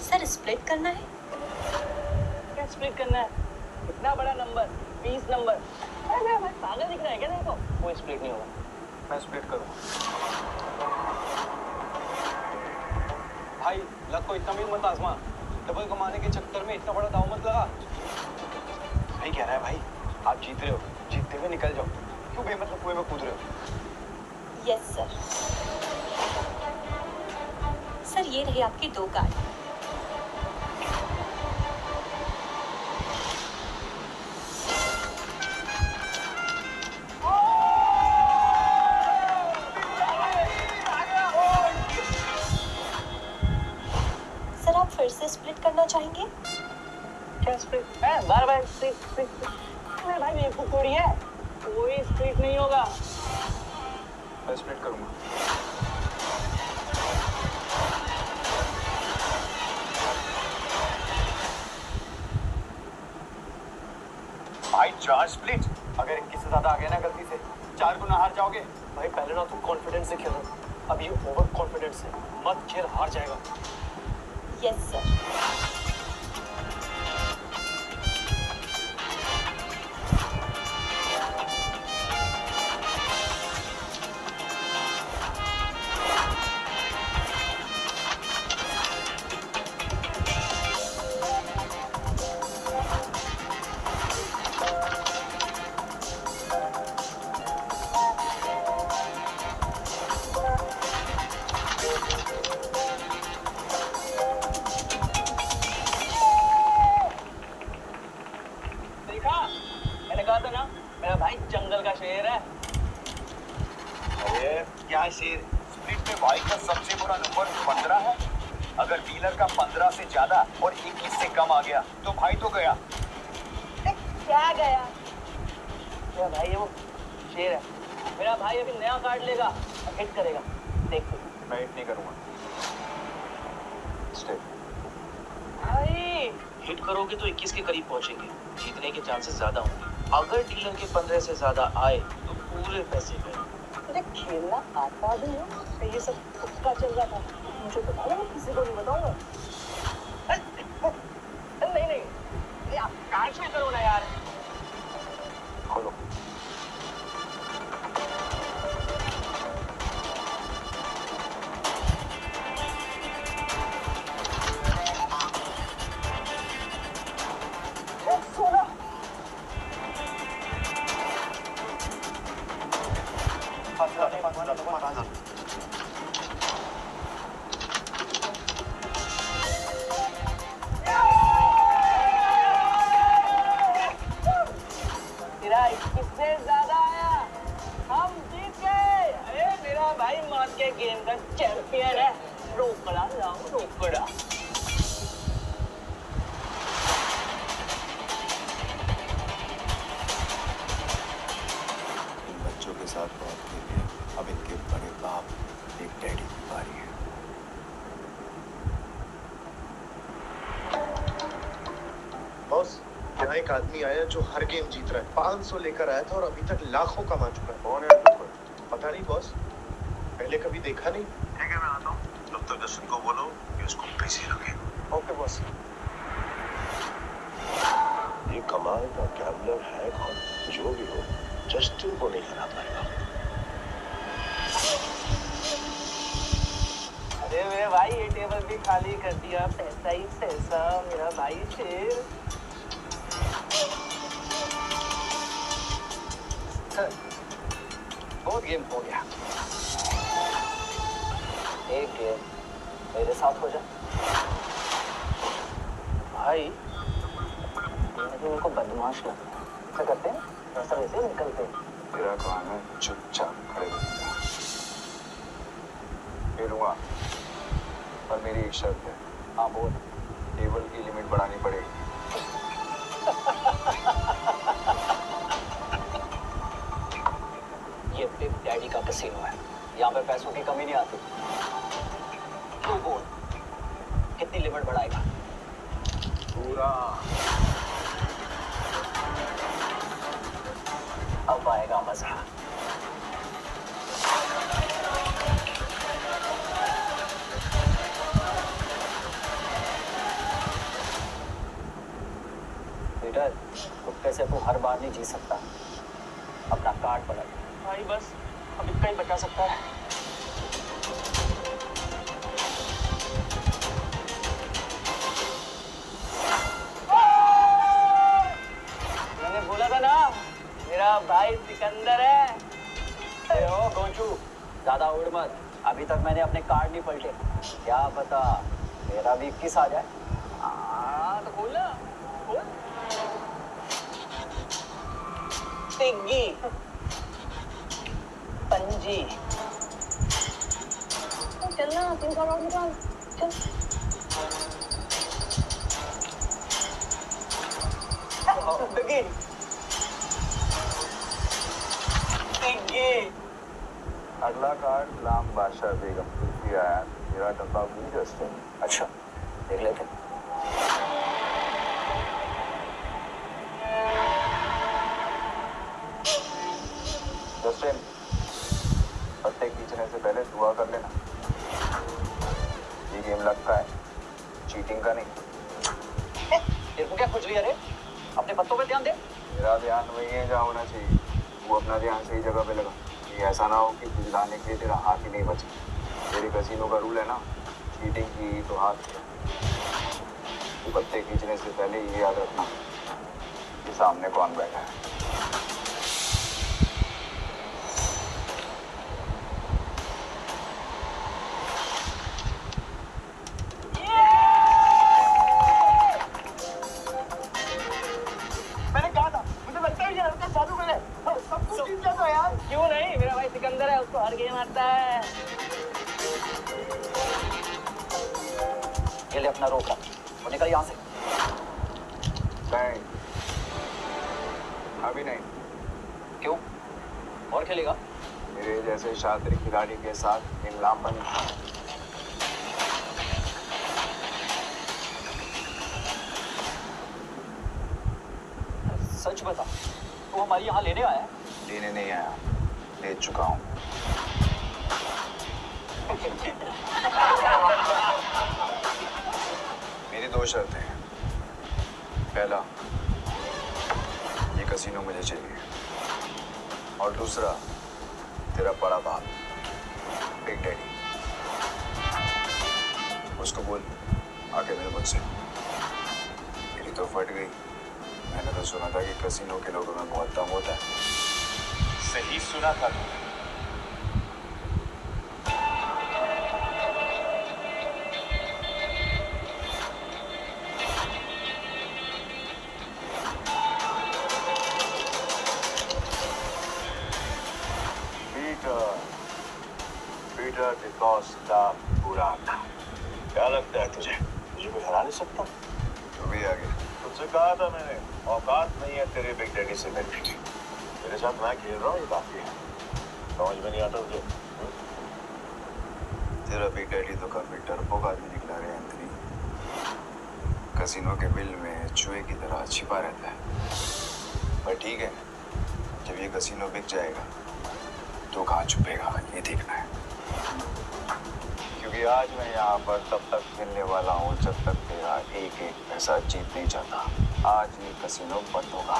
सर स्प्लिट करना है? क्या स्प्लिट करना है? इतना बड़ा नंबर, 20 नंबर। अरे भाई पागल दिख रहा है क्या तेरे को? कोई स्प्लिट नहीं होगा। मैं स्प्लिट करूँगा। भाई लक को इतना भी मत आजमा। डबल कमाने के चक्कर में इतना बड़ा दाव मत लगा। सही कह रहा है भाई, आप जीत रहे हो, जीतते हुए निकल जाओ। क्यों बेमतलब कुएं में कूद रहे हो? Yes sir. सर ये रहे आपके 2 कार्ड। सर आप फिर से स्प्लिट करना चाहेंगे? क्या स्प्लिट? बार स्प्लिट। अरे भाई बेवकूफ थोड़ी है, कोई स्प्लिट नहीं होगा। मैं स्प्लिट करूँगा। भाई 4 स्प्लिट। अगर 21 से ज्यादा आ गया ना गलती से, 4 गुना हार जाओगे। भाई पहले ना तुम कॉन्फिडेंस से खेलो, अब ये ओवर कॉन्फिडेंस है। मत खेल, हार जाएगा। Yes sir. देखा, मैंने कहा था ना मेरा भाई जंगल का शेर है। अरे क्या शेर? स्प्लिट में भाई का सबसे बुरा नंबर 15 है। अगर डीलर का 15 से ज्यादा और 21 से कम आ गया तो भाई तो गया। क्या गया? मेरा भाई ये वो शेर है। मेरा भाई अभी नया कार्ड लेगा और हिट करेगा, देख तू। मैं हिट नहीं करूँगा। स्टे। भाई हिट करोगे तो 21 के करीब पहुंचेंगे, जीतने के चांसेस ज्यादा होंगे। अगर डीलर के 15 से ज्यादा आए तो पूरे पैसे गए। तुझे खेलना आता भी है? ये सब तुक्का चल रहा था, मुझे बता दो, मैं किसी को नहीं बताऊंगा। नहीं यार, कार्ड से करो ना यार। खोलो। तेरा 21 से ज्यादा आया, हम जीत गए। अरे मेरा भाई मान के गेम का चैंपियन है। रोकड़ा लाओ, रोकड़ा। इन बच्चों साथ बहुत खेली है, अब इनके बड़े बाप एक डैडी की बारी है। बॉस, यहाँ एक आदमी आया जो हर गेम जीत रहा है। 500 लेकर आया था और अभी तक लाखों कमा चुका है। कौन है? पता नहीं बॉस, पहले कभी देखा नहीं। ठीक है, मैं आता हूँ। तब तक जस्टिन को बोलो कि उसको बिजी रखे। Okay boss. ये कमाल का गैम्बलर है कौन? जो भी हो, जस्टिन को नहीं हरा पाएगा। अरे मेरे भाई, ये टेबल भी खाली कर दिया। पैसा ही पैसा, मेरा भाई शेर। सर, बहुत गेम हो गया। एक गेम मेरे साथ हो जाए भाई। मेरे को बदमाश लगता है। क्या करते हैं? वैसा वैसे निकलते हैं। तेरा काम है चुपचाप खड़े रहना। खेलूंगा, पर मेरी एक शर्त है। हाँ बोल। टेबल की लिमिट बढ़ानी पड़ेगी। ये बिग डैडी का कैसीनो है, यहाँ पे पैसों की कमी नहीं आती। तू बोल, कितनी लिमिट बढ़ाएगा? पूरा। अब आएगा मजा। पीटर, कुत्ते से तू हर बार नहीं जीत सकता। अपना कार्ड पलट भाई, बस अब इतना ही बचा सकता है। मैंने बोला था ना, मेरा भाई सिकंदर है। अरे ओ गोचू, ज्यादा उड़ मत। अभी तक मैंने अपने कार्ड नहीं पलटे। क्या पता मेरा भी 21 आ जाए। तो खोल ना, खोल। टिग्गी, पंजी। चल ना, 3 कार्ड और निकाल। चल। टिग्गी, टिग्गी। अगला कार्ड गुलाम बादशाह बेगम कुल्फी आया। मेरा डब्बा भी जस्टिन। अच्छा, देख लेते। जस्टिन, पत्ते खींचने से पहले दुआ कर लेना। ये गेम लगता है, चीटिंग का नहीं। तेरे को क्या खुजली है रे? अपने पत्तों पे ध्यान दे। मेरा ध्यान वही है जहाँ होना चाहिए। वो अपना ध्यान सही जगह पे लगा। ये ऐसा ना हो कि खुजलाने के लिए तेरा हाथ ही नहीं बचे। मेरे कसीनो का रूल है ना, चीटिंग की तो हाथ किया। तो पत्ते खींचने से पहले ये याद रखना कि सामने कौन बैठा है। मैंने कहा था, मुझे लगता है ये लड़का जादू करे। सब कुछ जीत जाता है यार। क्यों नहीं? मेरा भाई सिकंदर है, उसको हर गेम आता है। ये ले अपना रोक रख और निकल यहाँ से। नहीं, अभी नहीं। क्यों? और खेलेगा? मेरे जैसे शातिर खिलाड़ी के साथ इमलाम बन। सच बता, तू हमारी यहाँ लेने आया है? लेने नहीं आया, ले चुका हूँ। मेरी 2 शर्तें हैं। पहला, ये कसीनो मुझे चाहिए, और दूसरा, तेरा बड़ा बाप बिग डैडी, उसको बोल आके मिल मुझसे। मेरी तो फट गई। मैंने तो सुना था कि कसीनो के लोगों में बहुत दम होता है। सही सुना था तुमने। पीटर डिकोस्टा पुराना। क्या लगता है तुझे? मुझे कोई हरा नहीं सकता? तो भी आगे। तुझसे कहा था मैंने, औकात नहीं है तेरे बिग डैडी से मिलने की। मेरे साथ मैं खेल रहा हूँ, ये काफी है। समझ में नहीं आता तुझे? तेरा बिग डैडी तो काफी डरपोक आदमी निकला रे एंथनी। कसिनो के बिल में चूहे की तरह छिपा रहता है। पर ठीक है, जब ये कसिनो बिक जाएगा तो कहाँ छुपेगा ये देखना है। क्योंकि आज मैं यहाँ पर तब तक खेलने वाला हूँ जब तक तेरा एक एक पैसा जीत नहीं जाता। आज ये कसिनो बंद होगा।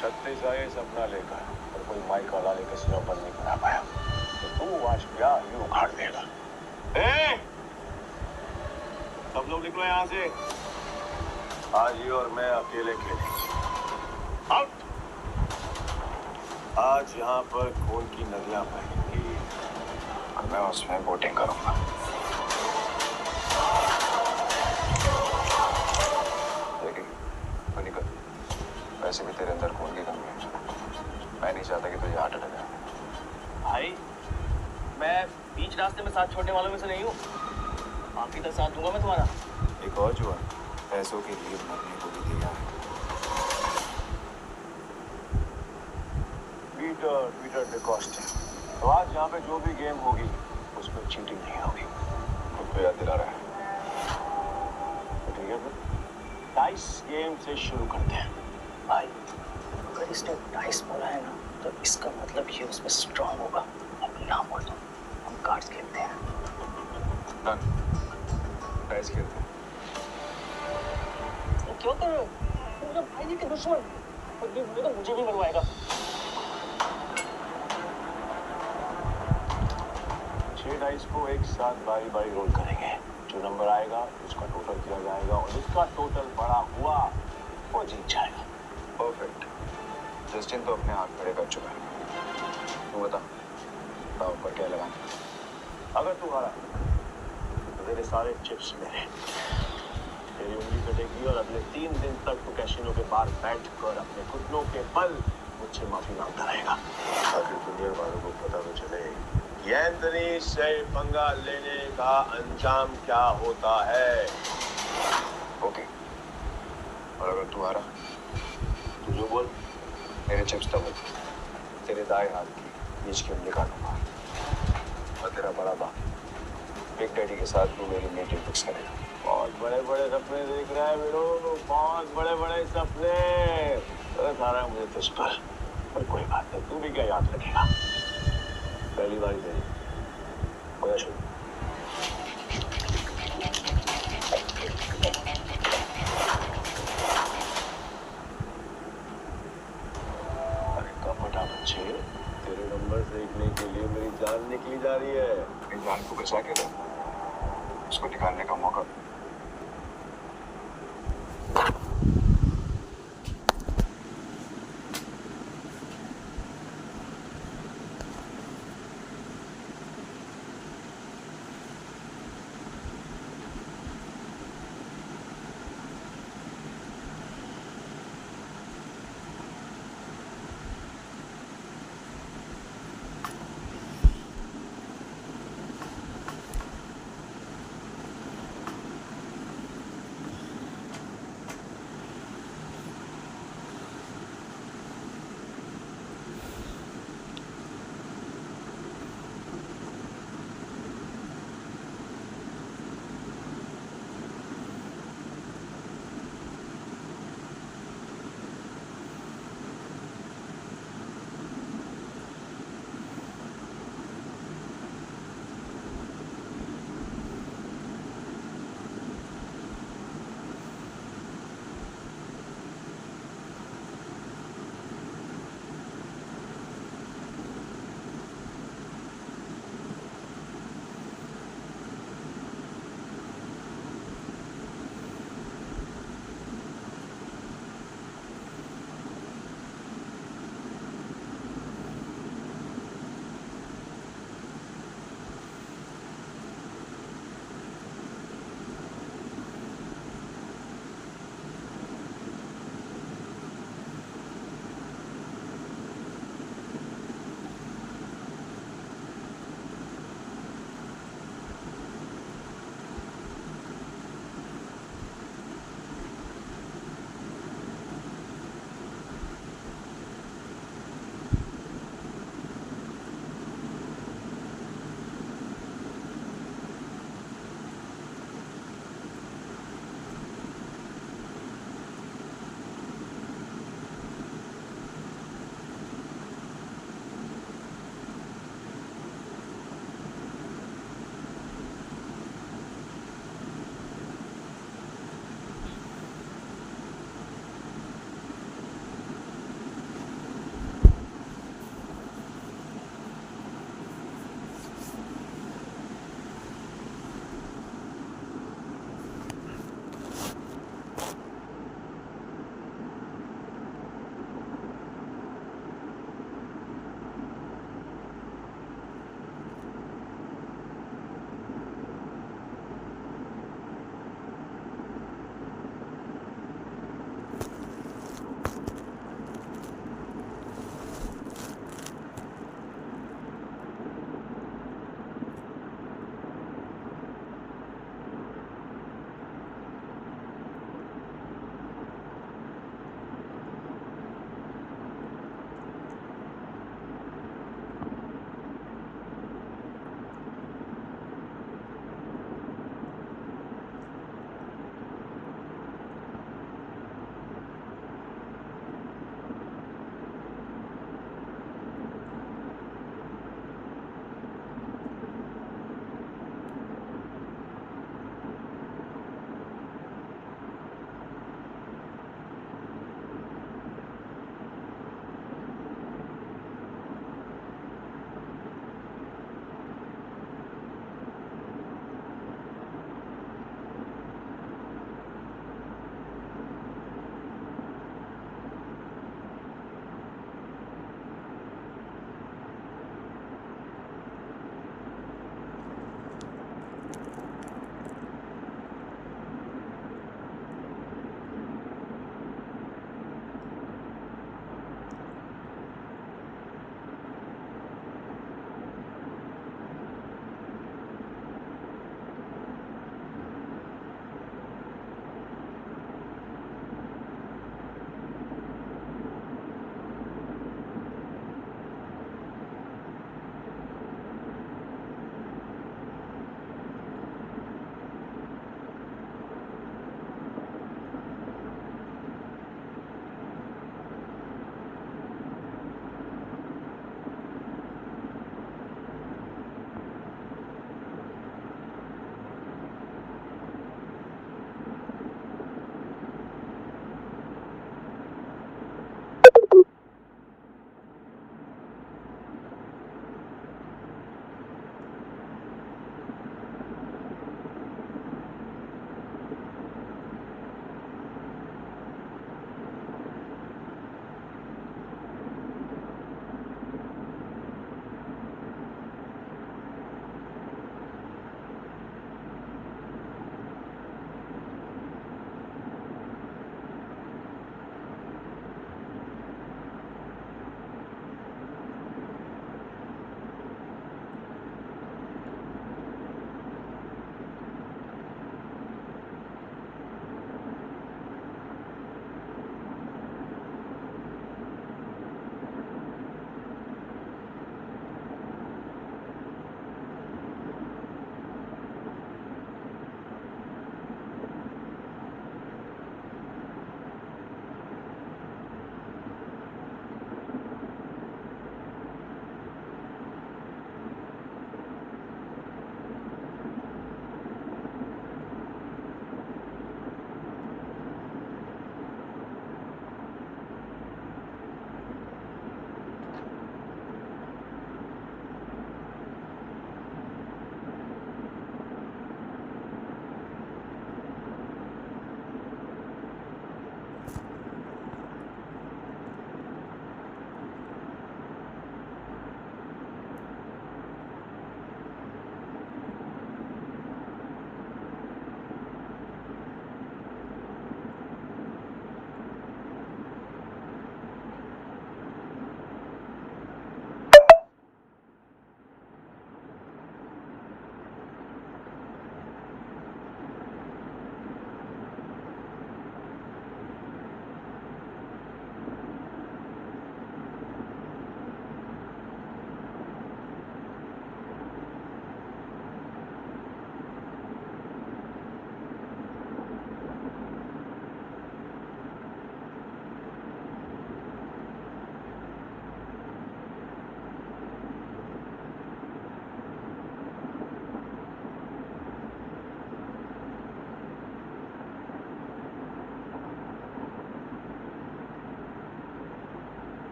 36 आए सपना लेकर और कोई माइक वाला ने कसिनो बंद नहीं करा पाया, तो तू आज क्या ही उखाड़ देगा। सब लोग निकलो यहाँ से। आज ये और मैं अकेले खेलेंगे। आउट। आज यहाँ पर खून की नदियां बहेंगी और मैं उसमें वोटिंग करूंगा। देखिए, तो निकल। वैसे भी तेरे अंदर खून की कमी है। मैं नहीं चाहता कि तुझे हार्ट अटैक आए। भाई, मैं बीच रास्ते में साथ छोड़ने वालों में से नहीं हूँ। आखिर तक साथ दूंगा मैं तुम्हारा। एक और जुआ पैसों के लिए मरने को भी तैयार है। पीटर डिकॉस्टा। तो आज यहाँ पे जो भी गेम होगी उसमें चीटिंग नहीं होगी। खुद को याद दिला रहा है। तो ठीक है फिर डाइस गेम से शुरू करते हैं। भाई, अगर इसने डाइस बोला है ना, तो इसका मतलब ये उसमें स्ट्रांग होगा। अब ना बोल दो, हम कार्ड्स खेलते हैं। डन। डाइस खेलते हैं। क्यों कर रहे हो? मेरे भाई जी के दुश्मन। और ये तो मुझे भी मरवाएगा। 6 डाइस को एक साथ बारी बारी रोल करेंगे। जो नंबर आएगा उसका टोटल किया जाएगा और जिसका टोटल बड़ा हुआ वो जीत जाएगा। परफेक्ट। जस्टिन तो अपने हाथ खड़े कर चुका है। तू बता, दाव पर क्या लगाना? अगर तू हारा तो तेरे सारे चिप्स मेरे। तेरी उंगली कटेगी और अगले 3 दिन तक तू कैसीनो के बाहर बैठ कर अपने घुटनों के बल मुझसे माफी मांगता रहेगा। ताकि दुनिया वालों को पता तो चले एंथनी से पंगा लेने का अंजाम क्या होता है। ओके। और अगर तू हारा तू जो बोल। मेरे चिप्स डबल। तेरे दाएं हाथ की बीच की उंगली काटूंगा और तेरा बड़ा बाप बिग डैडी के साथ तू मेरी मीटिंग फिक्स करेगा। बहुत बड़े बड़े सपने देख रहा है वीरो, बहुत बड़े बड़े सपने। तरस आ रहा है मुझे तुझ पर कोई बात नहीं, तू भी क्या याद रखेगा। पहली बारी तेरी हो शुरू। अरे कपटा बच्चे, तेरे नंबर देखने के लिए मेरी जान निकली जा रही है। मेरी जान को बचा के रख, उसको निकालने का मौका